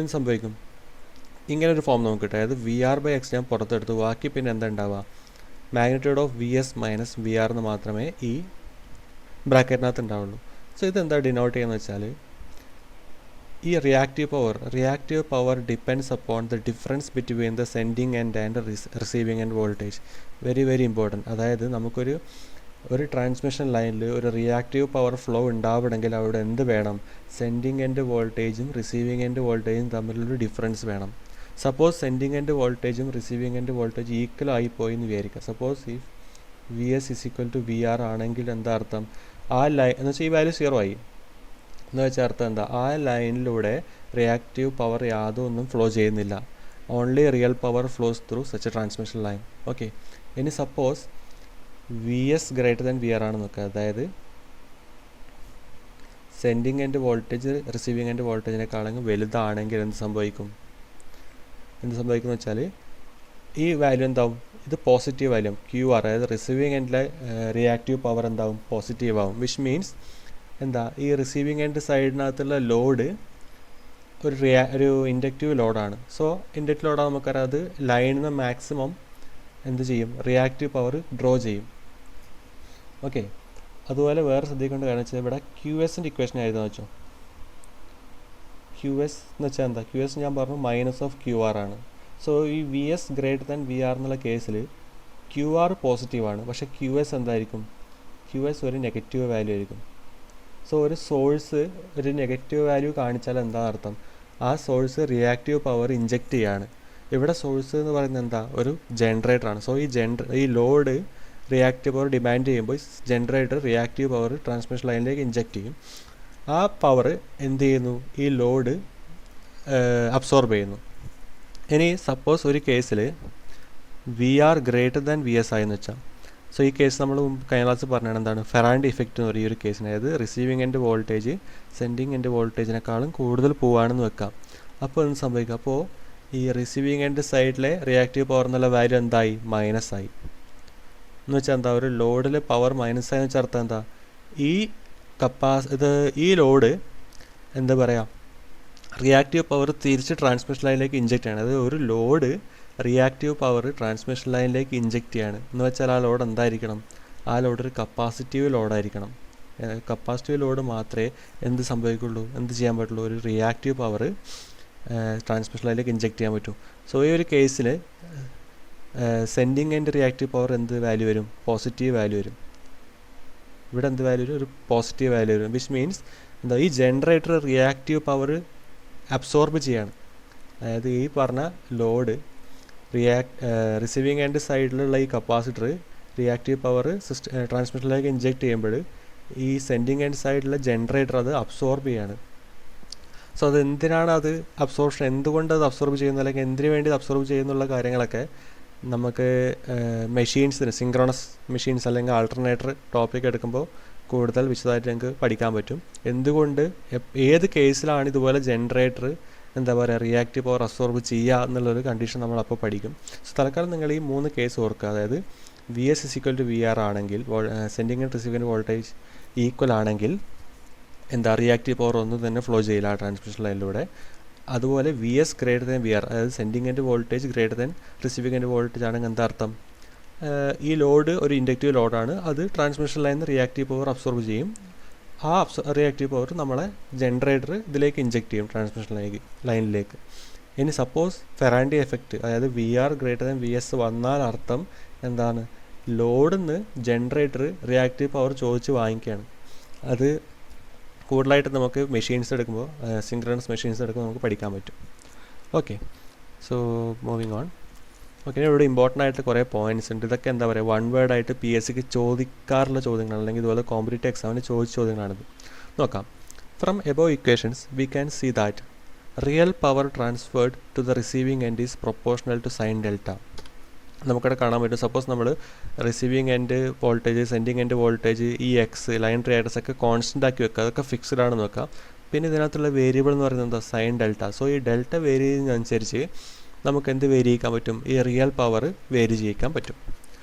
എന്ത് സംഭവിക്കും, ഇങ്ങനൊരു ഫോം നമുക്ക് കിട്ടും. അതായത് വി ആർ ബൈ എക്സ് ഞാൻ പുറത്തെടുത്തു, ബാക്കി പിന്നെ എന്താ ഉണ്ടാവുക, magnitude of V S minus V R എന്ന് മാത്രമേ ഈ ബ്രാക്കറ്റിനകത്ത് ഉണ്ടാവുള്ളൂ. സോ ഇതെന്താ ഡിനോട്ട് ചെയ്യുന്നത് വെച്ചാൽ, ഈ reactive power depends upon the difference between the sending end and receiving end voltage. Very very important. അതായത് നമുക്കൊരു ട്രാൻസ്മിഷൻ ലൈനിൽ ഒരു റിയാക്റ്റീവ് പവർ ഫ്ലോ ഉണ്ടാവണമെങ്കിൽ അവിടെ എന്ത് വേണം, സെൻഡിങ് എൻഡ് വോൾട്ടേജും റിസീവിങ് എൻഡ് വോൾട്ടേജും തമ്മിലൊരു ഡിഫറൻസ് വേണം. സപ്പോസ് സെൻഡിങ് എൻഡ് വോൾട്ടേജും റിസീവിങ് എൻഡ് വോൾട്ടേജ് ഈക്വൽ ആയിപ്പോയി എന്ന് വിചാരിക്കുക. സപ്പോസ് ഈ V S is equal to V R ആണെങ്കിൽ എന്താ അർത്ഥം, ആ ലൈൻ എന്ന് വെച്ചാൽ ഈ വാല്യൂ 0 ആയി എന്ന് വെച്ചാൽ അർത്ഥം എന്താ, ആ ലൈനിലൂടെ റിയാക്റ്റീവ് പവർ യാതൊന്നും ഫ്ലോ ചെയ്യുന്നില്ല. Only real power flows through such a transmission line. Okay, ഇനി suppose V S greater than V R ആണെന്ന് നോക്കുക. അതായത് sending end voltage receiving end വോൾട്ടേജിനേക്കാളെങ്കിൽ വലുതാണെങ്കിൽ എന്ത് സംഭവിക്കും എന്ന് വെച്ചാൽ ഈ വാല്യൂ എന്താവും, ഇത് പോസിറ്റീവ് വാല്യൂ ക്യു ആർ, അതായത് റിസീവിങ് എൻഡിലെ റിയാക്റ്റീവ് പവർ എന്താവും, പോസിറ്റീവ് ആവും. വിച്ച് മീൻസ് എന്താ, ഈ റിസീവിങ് എൻഡ് സൈഡിനകത്തുള്ള ലോഡ് ഒരു ഇൻഡക്റ്റീവ് ലോഡാണ്. സോ ഇൻഡക്റ്റീവ് ലോഡാണ് നമുക്കറിയാം, അത് ലൈനിൽ നിന്ന് മാക്സിമം എന്ത് ചെയ്യും, റിയാക്റ്റീവ് പവർ ഡ്രോ ചെയ്യും. ഓക്കെ, അതുപോലെ വേറെ ശ്രദ്ധിക്കേണ്ട കാര്യം വെച്ചാൽ ഇവിടെ ക്യു എസിൻ്റെ ഇക്വേഷൻ ആയിരുന്നു വെച്ചോ. ക്യു എസ് എന്ന് വെച്ചാൽ എന്താ, ക്യു എസ് ഞാൻ പറഞ്ഞു മൈനസ് ഓഫ് ക്യു ആർ ആണ്. സോ ഈ V S greater than V R എന്നുള്ള കേസിൽ ക്യു ആർ പോസിറ്റീവാണ്, പക്ഷേ ക്യു എസ് എന്തായിരിക്കും, ക്യു എസ് ഒരു നെഗറ്റീവ് വാല്യൂ ആയിരിക്കും. സോ ഒരു സോഴ്സ് ഒരു നെഗറ്റീവ് വാല്യൂ കാണിച്ചാൽ എന്താ അർത്ഥം, ആ സോഴ്സ് റിയാക്റ്റീവ് പവർ ഇഞ്ചെക്റ്റ് ചെയ്യാണ്. ഇവിടെ സോഴ്സ് എന്ന് പറയുന്നത് എന്താ, ഒരു ജനറേറ്ററാണ്. സോ ഈ ലോഡ് റിയാക്റ്റീവ് പവർ ഡിമാൻഡ് ചെയ്യുമ്പോൾ ജനറേറ്റർ റിയാക്റ്റീവ് പവർ ട്രാൻസ്മിഷൻ ലൈനിലേക്ക് ഇഞ്ചെക്റ്റ് ചെയ്യും. ആ പവർ എന്ത് ചെയ്യുന്നു, ഈ ലോഡ് അബ്സോർബ് ചെയ്യുന്നു. ഇനി സപ്പോസ് ഒരു കേസിൽ V R greater than V S ആയെന്ന് വെച്ചാൽ, സോ ഈ കേസ് നമ്മൾ കഴിഞ്ഞ ക്ലാസ് പറഞ്ഞാണ് എന്താണ് ഫെറാൻഡി ഇഫക്റ്റ് എന്ന് പറയും. ഈ ഒരു കേസിന്, അതായത് receiving end voltage sending end വോൾട്ടേജിനേക്കാളും കൂടുതൽ പോവുകയാണെന്ന് വെക്കാം. അപ്പോൾ എന്ത് സംഭവിക്കുക, അപ്പോൾ ഈ റിസീവിങ് എൻഡ് സൈഡിലെ റിയാക്റ്റീവ് പവർ എന്നുള്ള വാല്യൂ എന്തായി, മൈനസ് ആയി. എന്ന് വെച്ചാൽ എന്താ, ഒരു ലോഡിൽ പവർ മൈനസ് ആയെന്ന് വെച്ചാൽ അർത്ഥം എന്താ, ഈ ലോഡ് എന്താ പറയുക, റിയാക്റ്റീവ് പവർ തിരിച്ച് ട്രാൻസ്മിഷൻ ലൈനിലേക്ക് ഇഞ്ചെക്റ്റ് ചെയ്യണം. അതായത് ഒരു ലോഡ് റിയാക്റ്റീവ് പവർ ട്രാൻസ്മിഷൻ ലൈനിലേക്ക് ഇഞ്ചെക്റ്റ് ചെയ്യാണ് എന്ന് വെച്ചാൽ ആ ലോഡ് എന്തായിരിക്കണം, ആ ലോഡ് ഒരു കപ്പാസിറ്റീവ് ലോഡായിരിക്കണം. കപ്പാസിറ്റീവ് ലോഡ് മാത്രമേ എന്ത് സംഭവിക്കുള്ളൂ, എന്ത് ചെയ്യാൻ പറ്റുള്ളൂ, ഒരു റിയാക്റ്റീവ് പവർ ട്രാൻസ്മിഷൻ ലൈനിലേക്ക് ഇഞ്ചെക്റ്റ് ചെയ്യാൻ പറ്റും. സോ ഈ ഒരു കേസിൽ സെൻഡിങ് ആൻഡ് റിയാക്റ്റീവ് പവർ എന്ത് വാല്യൂ വരും, പോസിറ്റീവ് വാല്യൂ വരും. ഇവിടെ എന്ത് വാല്യൂ വരും, ഒരു പോസിറ്റീവ് വാല്യൂ വരും. വിച്ച് മീൻസ് എന്താ, ഈ ജനറേറ്റർ റിയാക്റ്റീവ് പവർ അബ്സോർബ് ചെയ്യാണ്. അതായത് ഈ പറഞ്ഞ ലോഡ് റിസീവിങ് ആൻഡ് സൈഡിലുള്ള ഈ കപ്പാസിറ്റർ റിയാക്റ്റീവ് പവർ ട്രാൻസ്മിഷനിലേക്ക് ഇഞ്ചെക്റ്റ് ചെയ്യുമ്പോൾ ഈ സെൻഡിങ് ആൻഡ് സൈഡിലുള്ള ജനറേറ്റർ അത് അബ്സോർബ് ചെയ്യാണ്. സോ അത് എന്തിനാണ് അത് അബ്സോർപ്ഷൻ, എന്തുകൊണ്ട് അത് അബ്സോർബ് ചെയ്യുന്നു, അല്ലെങ്കിൽ എന്തിനു വേണ്ടി അബ്സോർബ് ചെയ്യുന്നുള്ള കാര്യങ്ങളൊക്കെ നമുക്ക് മെഷീൻസിന്, സിങ്ക്രോണസ് മെഷീൻസ് അല്ലെങ്കിൽ ആൾട്ടർനേറ്റർ ടോപ്പിക് എടുക്കുമ്പോൾ കൂടുതൽ വിശദമായിട്ട് ഞങ്ങൾക്ക് പഠിക്കാൻ പറ്റും. എന്തുകൊണ്ട് ഏത് കേസിലാണ് ഇതുപോലെ ജനറേറ്റർ എന്താ പറയുക റിയാക്റ്റീവ് പവർ അബ്സോർബ് ചെയ്യുക എന്നുള്ളൊരു കണ്ടീഷൻ നമ്മളപ്പോൾ പഠിക്കും. സോ തൽക്കാലം നിങ്ങൾ ഈ 3 കേസ് ഓർക്കുക. അതായത് V S is equal to V R ആണെങ്കിൽ, sending and receiving voltage equal ആണെങ്കിൽ എന്താ റിയാക്റ്റീവ് പവർ ഒന്നും തന്നെ ഫ്ലോ ചെയ്യില്ല ട്രാൻസ്മിഷൻ ലൈനിലൂടെ. അതുപോലെ V S greater than V R, അതായത് sending end voltage greater than receiving end voltage ആണെങ്കിൽ എന്താ അർത്ഥം, ഈ ലോഡ് ഒരു ഇൻഡക്റ്റീവ് ലോഡാണ്, അത് ട്രാൻസ്മിഷൻ ലൈനിൽ നിന്ന് റിയാക്റ്റീവ് പവർ അബ്സോർബ് ചെയ്യും. ആ റിയാക്റ്റീവ് പവർ നമ്മളെ ജനറേറ്റർ ഇതിലേക്ക് ഇഞ്ചെക്റ്റ് ചെയ്യും ട്രാൻസ്മിഷൻ ലൈനിലേക്ക്. ഇനി സപ്പോസ് ഫെറാൻഡി എഫക്റ്റ്, അതായത് V R greater than V S വന്നാൽ അർത്ഥം എന്താണ്, ലോഡിൽ നിന്ന് ജനറേറ്റർ റിയാക്റ്റീവ് പവർ ചോദിച്ച് വാങ്ങിക്കുകയാണ്. അത് കൂടുതലായിട്ട് നമുക്ക് മെഷീൻസ് എടുക്കുമ്പോൾ, സിങ്ക്രണസ് മെഷീൻസ് എടുക്കുമ്പോൾ നമുക്ക് പഠിക്കാൻ പറ്റും. Okay, so moving on. Okay, ഇവിടെ ഇമ്പോർട്ടൻ്റ് ആയിട്ട് കുറേ പോയിൻറ്റ്സ് ഉണ്ട്. ഇതൊക്കെ എന്താ പറയുക, വൺ വേർഡ് ആയിട്ട് പി എസ് സിക്ക് ചോദിക്കാറുള്ള ചോദ്യങ്ങളാണ്, അല്ലെങ്കിൽ ഇതുപോലെ കോമ്പറ്റീറ്റീവ് എക്സാമിന് ചോദിച്ച ചോദ്യങ്ങളാണിത്. നോക്കാം. From above equations we can see that real power transferred to the receiving end is proportional to sine delta. നമുക്കിവിടെ കാണാൻ പറ്റും. സപ്പോസ് നമ്മൾ receiving end voltage, sending end voltage, ഈ എക്സ് ലൈൻ റിയാക്ടേഴ്സ് ഒക്കെ കോൺസ്റ്റൻ്റ് ആക്കി വെക്കുക, അതൊക്കെ ഫിക്സ്ഡ് ആണെന്ന് വെക്കാം. പിന്നെ ഇതിനകത്തുള്ള വേരിയബിൾ എന്ന് പറയുന്നത് എന്താ, സൈൻ ഡെൽറ്റ. സോ ഈ ഡെൽറ്റ വേരി ചെയ്യുന്നതനുസരിച്ച് നമുക്ക് എന്ത് വേരി ചെയ്യിക്കാൻ പറ്റും, ഈ റിയൽ പവർ വേരി ചെയ്യിക്കാൻ പറ്റും.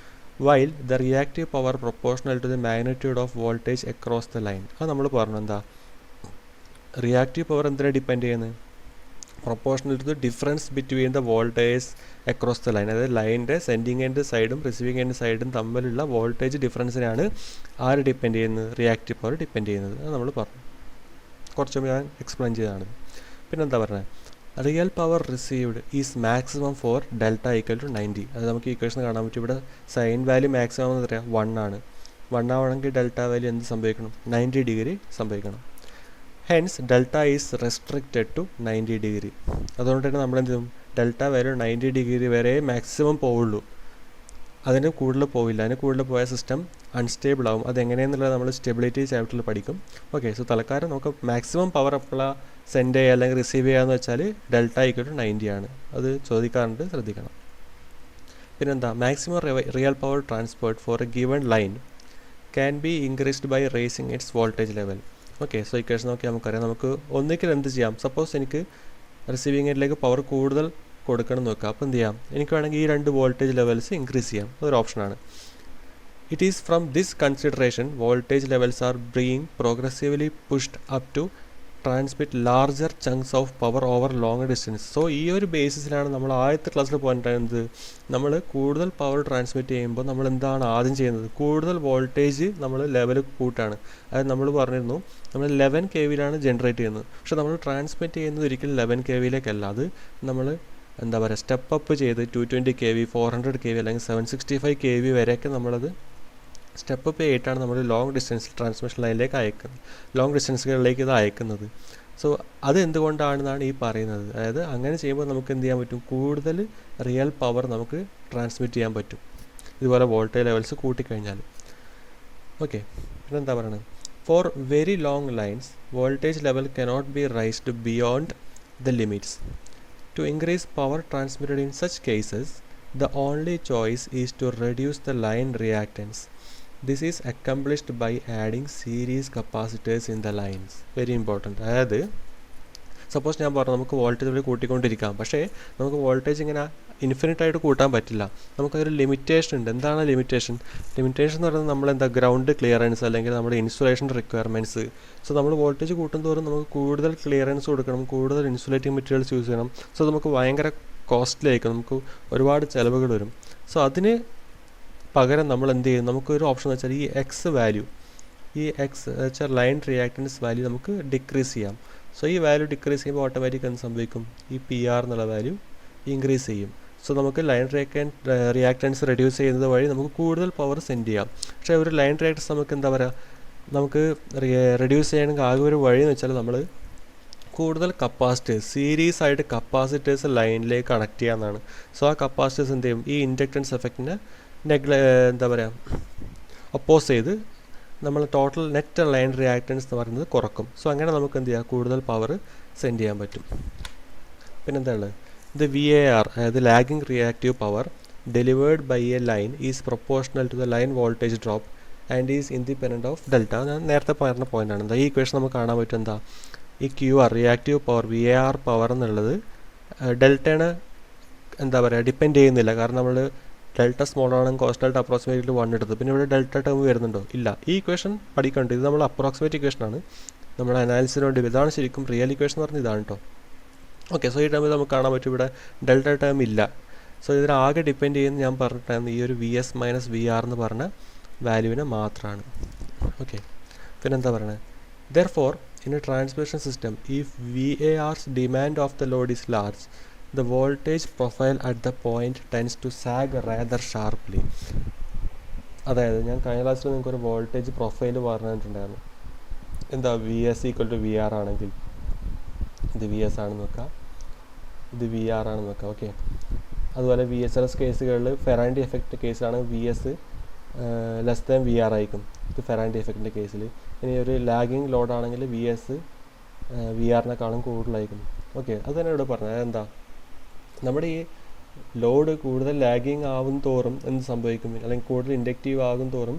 While the reactive power proportional to the magnitude of voltage across the line. അത് നമ്മൾ പറഞ്ഞു എന്താ, റിയാക്റ്റീവ് പവർ എന്തിനാണ് ഡിപ്പെൻഡ് ചെയ്യുന്നത്, proportional to the difference between the voltage across the line. അതായത് ലൈനിൻ്റെ സെൻഡിങ് എൻഡ് സൈഡും റിസീവിങ് എൻഡ് സൈഡും തമ്മിലുള്ള വോൾട്ടേജ് ഡിഫറൻസിനാണ് ആര് ഡിപ്പെൻഡ് ചെയ്യുന്നത്, റിയാക്റ്റീവ് പവർ ഡിപ്പെൻഡ് ചെയ്യുന്നത്. അത് നമ്മൾ പറഞ്ഞു, കുറച്ചും ഞാൻ എക്സ്പ്ലെയിൻ ചെയ്തതാണ്. പിന്നെന്താ പറഞ്ഞത്, real power received is maximum for delta equal to 90. അത് നമുക്ക് ഇക്വേഷൻ കാണാൻ പറ്റും. ഇവിടെ സൈൻ വാല്യൂ മാക്സിമം എന്ന് പറയാം 1 ആണ്. 1 ആവണമെങ്കിൽ ഡെൽറ്റ വാല്യൂ എന്ത് സംഭവിക്കണം, 90 ഡിഗ്രി സംഭവിക്കണം. Hence delta is restricted to 90 degree. അതുകൊണ്ട് തന്നെ നമ്മൾ എന്ത് ചെയ്യും, ഡെൽറ്റ വാല്യൂ 90 ഡിഗ്രി വരെ മാക്സിമം പോവുള്ളൂ, അതിന് കൂടുതൽ പോവില്ല. അതിന് കൂടുതൽ പോയ സിസ്റ്റം അൺസ്റ്റേബിൾ ആവും. അതെങ്ങനെയെന്നുള്ളത് നമ്മൾ സ്റ്റെബിലിറ്റി ചാപ്റ്ററിൽ പഠിക്കും. ഓക്കെ, സോ തൽക്കാലം നമുക്ക് മാക്സിമം പവർ എപ്പോഴാണ് സെൻഡ് ചെയ്യുക അല്ലെങ്കിൽ റിസീവ് ചെയ്യുകയെന്ന് വെച്ചാൽ ഡെൽറ്റ ഈക്വൽ ടു 90 ആണ്. അത് ചോദിക്കാറുണ്ട്, ശ്രദ്ധിക്കണം. പിന്നെന്താ, maximum real power transferred for a given line can be increased by raising its voltage level. Okay, so equation നോക്കിയാൽ നമുക്കറിയാം, നമുക്ക് ഒന്നിക്കൽ എന്ത് ചെയ്യാം, സപ്പോസ് എനിക്ക് റിസീവിങ് എൻഡിലേക്ക് പവർ കൂടുതൽ കൊടുക്കണം എന്ന് വെക്കാം. അപ്പോൾ എന്ത് ചെയ്യാം, എനിക്ക് വേണമെങ്കിൽ ഈ 2 വോൾട്ടേജ് ലെവൽസ് ഇൻക്രീസ് ചെയ്യാം. അതൊരു ഓപ്ഷനാണ്. It is from this consideration voltage levels are being progressively pushed up to transmit larger chunks of power over long distance. So ഈ ഒരു ബേസിസിലാണ് നമ്മൾ ആദ്യത്തെ ക്ലാസ്സിൽ പോയിട്ടുണ്ടായിരുന്നത്. നമ്മൾ കൂടുതൽ പവർ ട്രാൻസ്മിറ്റ് ചെയ്യുമ്പോൾ നമ്മൾ എന്താണ് ആദ്യം ചെയ്യുന്നത്, കൂടുതൽ വോൾട്ടേജ് നമ്മൾ ലെവൽ കൂട്ടാണ്. അതായത് നമ്മൾ പറഞ്ഞിരുന്നു നമ്മൾ 11 kVയിലാണ് ജനറേറ്റ് ചെയ്യുന്നത്. പക്ഷെ നമ്മൾ ട്രാൻസ്മിറ്റ് ചെയ്യുന്നത് ഒരിക്കലും 11 kVയിലേക്കല്ല. അത് നമ്മൾ എന്താ പറയുക സ്റ്റെപ്പ് അപ്പ് ചെയ്ത് 220 kV 400 kV അല്ലെങ്കിൽ 765 kV വരെയൊക്കെ നമ്മളത് സ്റ്റെപ്പ് അപ്പ് ചെയ്തിട്ടാണ് നമ്മൾ ലോങ് ഡിസ്റ്റൻസ് ട്രാൻസ്മിഷൻ ലൈനിലേക്ക് അയക്കുന്നത്, ലോങ് ഡിസ്റ്റൻസുകളിലേക്ക് ഇത് അയക്കുന്നത്. സോ അത് എന്തുകൊണ്ടാണെന്നാണ് ഈ പറയുന്നത്. അതായത് അങ്ങനെ ചെയ്യുമ്പോൾ നമുക്ക് എന്ത് ചെയ്യാൻ പറ്റും, കൂടുതൽ റിയൽ പവർ നമുക്ക് ട്രാൻസ്മിറ്റ് ചെയ്യാൻ പറ്റും ഇതുപോലെ വോൾട്ടേജ് ലെവൽസ് കൂട്ടിക്കഴിഞ്ഞാൽ. ഓക്കെ, പിന്നെന്താ പറയുന്നത്, for very long lines voltage level cannot be raised beyond the limits. To increase power transmitted in such cases, the only choice is to reduce the line reactance. This is accomplished by adding series capacitors in the lines. Very important. അതായത് suppose ഞാൻ പറഞ്ഞു നമുക്ക് voltage കൂട്ടിക്കൊണ്ടിരിക്കാം, പക്ഷേ നമുക്ക് voltage ഇങ്ങനെ infinite ആയിട്ട് കൂട്ടാൻ പറ്റില്ല. നമുക്കൊരു ലിമിറ്റേഷൻ ഉണ്ട്. എന്താണ് ലിമിറ്റേഷൻ? ലിമിറ്റേഷൻ എന്ന് പറയുന്നത് നമ്മളെന്താ ഗ്രൗണ്ട് ക്ലിയറൻസ് അല്ലെങ്കിൽ നമ്മുടെ ഇൻസുലേഷൻ റിക്വയർമെൻറ്റ്സ്. സോ നമ്മൾ വോൾട്ടേജ് കൂട്ടുന്തോറും നമുക്ക് കൂടുതൽ ക്ലിയറൻസ് കൊടുക്കണം, കൂടുതൽ ഇൻസുലേറ്റിംഗ് മെറ്റീരിയൽസ് യൂസ് ചെയ്യണം. സോ നമുക്ക് ഭയങ്കര കോസ്റ്റ്ലി ആയിരിക്കും, നമുക്ക് ഒരുപാട് ചിലവുകൾ വരും. സോ അതിന് പകരം നമ്മൾ എന്ത് ചെയ്യും, നമുക്കൊരു ഓപ്ഷൻ എന്ന് വെച്ചാൽ ഈ എക്സ് വാല്യൂ, ഈ എക്സ് വെച്ചാൽ ലൈൻ റിയാക്റ്റൻസ് വാല്യൂ നമുക്ക് ഡിക്രീസ് ചെയ്യാം. സോ ഈ വാല്യൂ ഡിക്രീസ് ചെയ്യുമ്പോൾ ഓട്ടോമാറ്റിക് എന്ത് സംഭവിക്കും, ഈ PR എന്നുള്ള വാല്യൂ ഇൻക്രീസ് ചെയ്യും. സോ നമുക്ക് ലൈൻ റിയാക്റ്റൻസ് റെഡ്യൂസ് ചെയ്യുന്നത് വഴി നമുക്ക് കൂടുതൽ പവർ സെൻഡ് ചെയ്യാം. പക്ഷേ ഒരു ലൈൻ റിയാക്റ്റൻസ് നമുക്ക് എന്താ പറയുക, നമുക്ക് റെഡ്യൂസ് ചെയ്യണമെങ്കിൽ ആകെ ഒരു വഴി എന്ന് വെച്ചാൽ നമ്മൾ കൂടുതൽ കപ്പാസിറ്റേഴ്സ് സീരീസ് ആയിട്ട് കപ്പാസിറ്റേഴ്സ് ലൈനിലേക്ക് കണക്ട് ചെയ്യാമെന്നാണ്. സോ ആ കപ്പാസിറ്റേഴ്സ് എന്ത് ചെയ്യും, ഈ ഇൻഡക്റ്റൻസ് എഫക്റ്റിനെ എന്താ പറയുക ഒപ്പോസ് ചെയ്ത് നമ്മൾ ടോട്ടൽ നെറ്റ് ലൈൻ റിയാക്റ്റൻസ് എന്ന് പറയുന്നത് കുറക്കും. സോ അങ്ങനെ നമുക്ക് എന്ത് ചെയ്യാം, കൂടുതൽ പവർ സെൻഡ് ചെയ്യാൻ പറ്റും. പിന്നെന്താ ഉള്ളത്, the VAR, the lagging reactive power delivered by a line is proportional to the line voltage drop and is independent of delta. ഞാൻ നേരത്തെ പറഞ്ഞ പോയിൻ്റാണ്. എന്താ ഈ ഇക്വേഷൻ നമുക്ക് കാണാൻ പറ്റും, എന്താ ഈ QR reactive power VAR power എന്നുള്ളത് ഡെൽറ്റയാണ് എന്താ പറയുക ഡിപ്പെൻഡ് ചെയ്യുന്നില്ല. കാരണം നമ്മൾ ഡെൽറ്റ സ്മോൾ ആണെങ്കിൽ കോസ്റ്റ് ഡെൽറ്റ അപ്രോക്സിമേറ്റ്ലി 1 എടുത്തു, പിന്നെ ഇവിടെ ഡെൽറ്റ ടേം വരുന്നുണ്ടോ, ഇല്ല. ഈ ഇക്വേഷൻ പഠിക്കേണ്ടത് ഇത് നമ്മൾ അപ്രോക്സിമേറ്റ് ഇക്വേഷനാണ്, നമ്മുടെ അനാലിസിന് വേണ്ടി. ഇതാണ് ശരിക്കും റിയൽ ഇക്വേഷൻ എന്ന് പറഞ്ഞാൽ ഇതാണ് കേട്ടോ. ഓക്കെ, സോ ഈ ടൈമിൽ നമുക്ക് കാണാൻ പറ്റും ഇവിടെ ഡെൽറ്റ ടേം ഇല്ല. സോ ഇതിനാകെ ഡിപ്പെൻഡ് ചെയ്യുന്നത് ഞാൻ പറഞ്ഞിട്ടായിരുന്നു ഈ ഒരു VS - VR എന്ന് പറഞ്ഞ വാല്യൂവിനെ മാത്രമാണ്. ഓക്കെ, പിന്നെന്താ പറയുന്നത്, therefore in a transmission system if VAR's demand of the load is large, the voltage profile at the point tends to sag rather sharply. അതായത് ഞാൻ കഴിഞ്ഞ ക്ലാസ്സിൽ നിങ്ങൾക്കൊരു വോൾട്ടേജ് പ്രൊഫൈൽ പറഞ്ഞിട്ടുണ്ടായിരുന്നു. എന്താ VS = VR ആണെങ്കിൽ ഇത് VS ആണെന്ന് വെക്കാം, ഇത് VR ആണെന്ന് വെക്കാം. ഓക്കെ, അതുപോലെ VSLS കേസുകളിൽ ഫെറാൻഡി എഫക്റ്റ് കേസിലാണ് VS < VR ആയിരിക്കും, ഇത് ഫെറാൻഡി എഫക്റ്റിൻ്റെ കേസിൽ. ഇനി ഒരു ലാഗിങ് ലോഡാണെങ്കിൽ VS VRനേക്കാളും കൂടുതലായിരിക്കും. ഓക്കെ, അത് തന്നെ ഇവിടെ പറഞ്ഞത്. അതെന്താ, നമ്മുടെ ഈ ലോഡ് കൂടുതൽ ലാഗിങ് ആവും തോറും എന്ത് സംഭവിക്കും, അല്ലെങ്കിൽ കൂടുതൽ ഇൻഡക്റ്റീവ് ആകും തോറും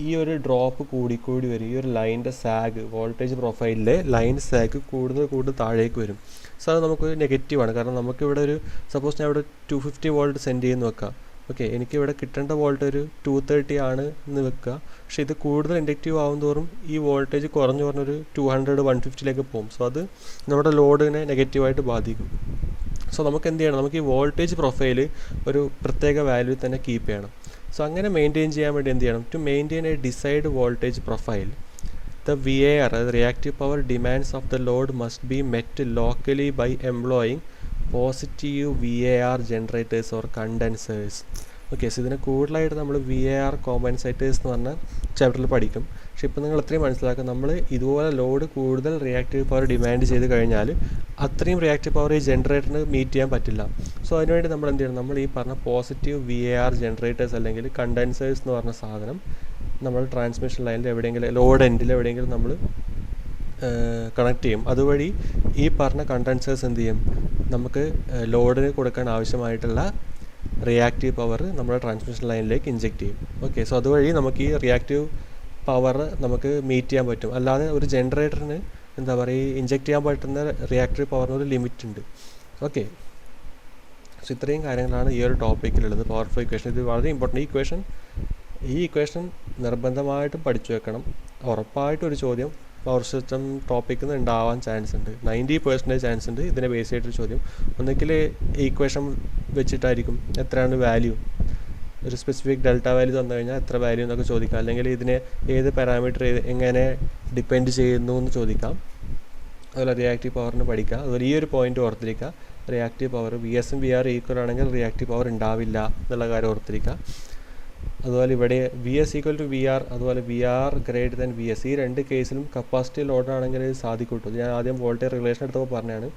ഈ ഒരു ഡ്രോപ്പ് കൂടിക്കൂടി വരും. ഈ ഒരു ലൈനിൻ്റെ സാഗ്, വോൾട്ടേജ് പ്രൊഫൈലിലെ ലൈൻ സാഗ് കൂടുതൽ താഴേക്ക് വരും. സോ അത് നമുക്ക് നെഗറ്റീവാണ്. കാരണം നമുക്കിവിടെ ഒരു സപ്പോസ് ഞാൻ ഇവിടെ 250 വോൾട്ട് സെൻഡ് ചെയ്യുന്ന വെക്കാം. ഓക്കെ, എനിക്കിവിടെ കിട്ടേണ്ട വോൾട്ട് ഒരു 230 ആണ് എന്ന് വെക്കുക. പക്ഷേ ഇത് കൂടുതൽ ഇൻഡക്റ്റീവ് ആവും തോറും ഈ വോൾട്ടേജ് കുറഞ്ഞു പറഞ്ഞൊരു 200 150ലേക്ക് പോകും. സോ അത് നമ്മുടെ ലോഡിനെ നെഗറ്റീവായിട്ട് ബാധിക്കും. സോ നമുക്ക് എന്ത് ചെയ്യണം, നമുക്ക് ഈ വോൾട്ടേജ് പ്രൊഫൈൽ ഒരു പ്രത്യേക വാല്യൂ തന്നെ കീപ്പ് ചെയ്യണം. സോ അങ്ങനെ മെയിൻറ്റെയിൻ ചെയ്യാൻ വേണ്ടി എന്ത് ചെയ്യണം, to maintain a desired voltage profile the VAR, the reactive power demands of the load must be met locally by employing positive VAR generators or condensers. Okay, so ഇതിനെ കൂടുതലായിട്ട് നമ്മൾ VAR compensators എന്ന് പറഞ്ഞ ചാപ്റ്ററിൽ പഠിക്കും. പക്ഷേ ഇപ്പോൾ നിങ്ങൾ അത്രയും മനസ്സിലാക്കുക, നമ്മൾ ഇതുപോലെ ലോഡ് കൂടുതൽ റിയാക്റ്റീവ് പവർ ഡിമാൻഡ് ചെയ്ത് കഴിഞ്ഞാൽ അത്രയും റിയാക്റ്റീവ് പവർ ഈ ജനറേറ്ററിന് മീറ്റ് ചെയ്യാൻ പറ്റില്ല. സോ അതിനുവേണ്ടി നമ്മൾ എന്ത് ചെയ്യണം, നമ്മൾ ഈ പറഞ്ഞ പോസിറ്റീവ് VAR ജനറേറ്റേഴ്സ് അല്ലെങ്കിൽ കണ്ടൻസേഴ്സ് എന്ന് പറഞ്ഞ സാധനം നമ്മൾ ട്രാൻസ്മിഷൻ ലൈനിൽ എവിടെയെങ്കിലും ലോഡ് എൻഡിൽ എവിടെയെങ്കിലും നമ്മൾ കണക്ട് ചെയ്യും. അതുവഴി ഈ പറഞ്ഞ കണ്ടൻസേഴ്സ് എന്ത് ചെയ്യും, നമുക്ക് ലോഡിന് കൊടുക്കാൻ ആവശ്യമായിട്ടുള്ള റിയാക്റ്റീവ് പവർ നമ്മുടെ ട്രാൻസ്മിഷൻ ലൈനിലേക്ക് ഇഞ്ചെക്റ്റ് ചെയ്യും. ഓക്കെ, സോ അതുവഴി നമുക്ക് ഈ റിയാക്റ്റീവ് പവർ നമുക്ക് മീറ്റ് ചെയ്യാൻ പറ്റും. അല്ലാതെ ഒരു ജനറേറ്ററിന് എന്താ പറയുക ഇഞ്ചെക്റ്റ് ചെയ്യാൻ പറ്റുന്ന റിയാക്റ്റീവ് പവറിന് ഒരു ലിമിറ്റ് ഉണ്ട്. ഓക്കെ, സോ ഇത്രയും കാര്യങ്ങളാണ് ഈ ഒരു ടോപ്പിക്കിലുള്ളത്, പവർ ഫ്ലോ ഇക്വേഷൻ. ഇത് വളരെ ഇമ്പോർട്ടൻ്റ് ഈ ഇക്വേഷൻ നിർബന്ധമായിട്ടും പഠിച്ചു വെക്കണം. ഉറപ്പായിട്ടൊരു ചോദ്യം പവർ സിസ്റ്റം ടോപ്പിക്കിൽ നിന്ന് ഉണ്ടാവാൻ ചാൻസ് ഉണ്ട്. 90% ചാൻസ് ഉണ്ട് ഇതിനെ ബേസ് ചെയ്തിട്ട് ചോദ്യം. ഒന്നുകിൽ ഈക്വേഷൻ വെച്ചിട്ടായിരിക്കും എത്രയാണ് വാല്യൂ, ഒരു സ്പെസിഫിക് ഡെൽറ്റ വാല്യൂ തന്നു കഴിഞ്ഞാൽ എത്ര വാല്യൂ എന്നൊക്കെ ചോദിക്കാം. അല്ലെങ്കിൽ ഇതിനെ ഏത് പാരാമീറ്റർ എങ്ങനെ ഡിപ്പെൻഡ് ചെയ്യുന്നു എന്ന് ചോദിക്കാം. അതുപോലെ റിയാക്റ്റീവ് പവറിന് പഠിക്കുക. അതുപോലെ ഈ ഒരു പോയിന്റ് ഓർത്തിരിക്കുക, റിയാക്റ്റീവ് പവർ VS ഉം VR ഈക്വൽ ആണെങ്കിൽ റിയാക്റ്റീവ് പവർ ഉണ്ടാവില്ല എന്നുള്ള കാര്യം ഓർത്തിരിക്കുക. അതുപോലെ ഇവിടെ VS ഈക്വൽ ടു VR, അതുപോലെ VR ഗ്രേറ്റർ ദാൻ VS, ഈ രണ്ട് കേസിലും കപ്പാസിറ്റി ലോഡാണെങ്കിൽ സാധിക്കൂട്ടു. ഞാൻ ആദ്യം വോൾട്ടേജ് റിലേഷൻ എടുത്തപ്പോൾ പറഞ്ഞാണ്,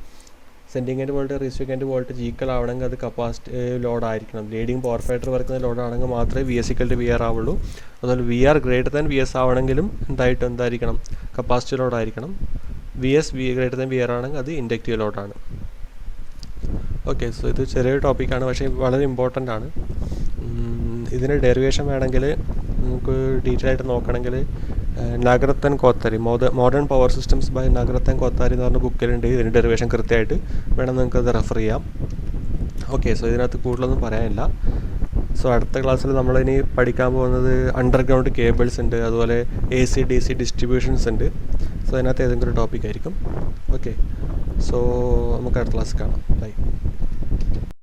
sending end voltage receiving end voltage equal ആവണമെങ്കിൽ അത് കപ്പാസിറ്റി ലോഡായിരിക്കണം. ലീഡിങ് പവർ ഫാക്ടർ വർക്കുന്ന ലോഡാണെങ്കിൽ മാത്രമേ VS ഈക്വൽ ടു VR ആവുള്ളൂ. അതുപോലെ VR ഗ്രേറ്റർ ദാൻ VS ആവണമെങ്കിലും എന്തായിരിക്കണം, കപ്പാസിറ്റി ലോഡായിരിക്കണം. VS ഗ്രേറ്റർ ദാൻ VR ആണെങ്കിൽ അത് ഇൻഡക്റ്റീവ് ലോഡാണ്. ഓക്കെ, സോ ഇത് ചെറിയൊരു ടോപ്പിക്കാണ്, പക്ഷേ വളരെ ഇമ്പോർട്ടൻ്റ് ആണ്. ഇതിന് ഡെറിവേഷൻ വേണമെങ്കിൽ നമുക്ക് ഡീറ്റെയിൽ ആയിട്ട് നോക്കണമെങ്കിൽ Nagrath Kothari, modern power systems by Nagrath Kothari എന്ന് പറഞ്ഞ ബുക്കിലുണ്ട്. ഇതിന് ഡെറിവേഷൻ കൃത്യമായിട്ട് വേണം നിങ്ങൾക്കത് റെഫർ ചെയ്യാം. ഓക്കെ, സോ ഇതിനകത്ത് കൂടുതലൊന്നും പറയാനില്ല. സോ അടുത്ത ക്ലാസ്സിൽ നമ്മളിനി പഠിക്കാൻ പോകുന്നത് അണ്ടർഗ്രൗണ്ട് കേബിൾസ് ഉണ്ട്, അതുപോലെ AC DC ഡിസ്ട്രിബ്യൂഷൻസ് ഉണ്ട്. സോ അതിനകത്ത് ഏതെങ്കിലും ഒരു ടോപ്പിക് ആയിരിക്കും. ഓക്കെ, സോ നമുക്ക് അടുത്ത ക്ലാസ് കാണാം. ബൈ.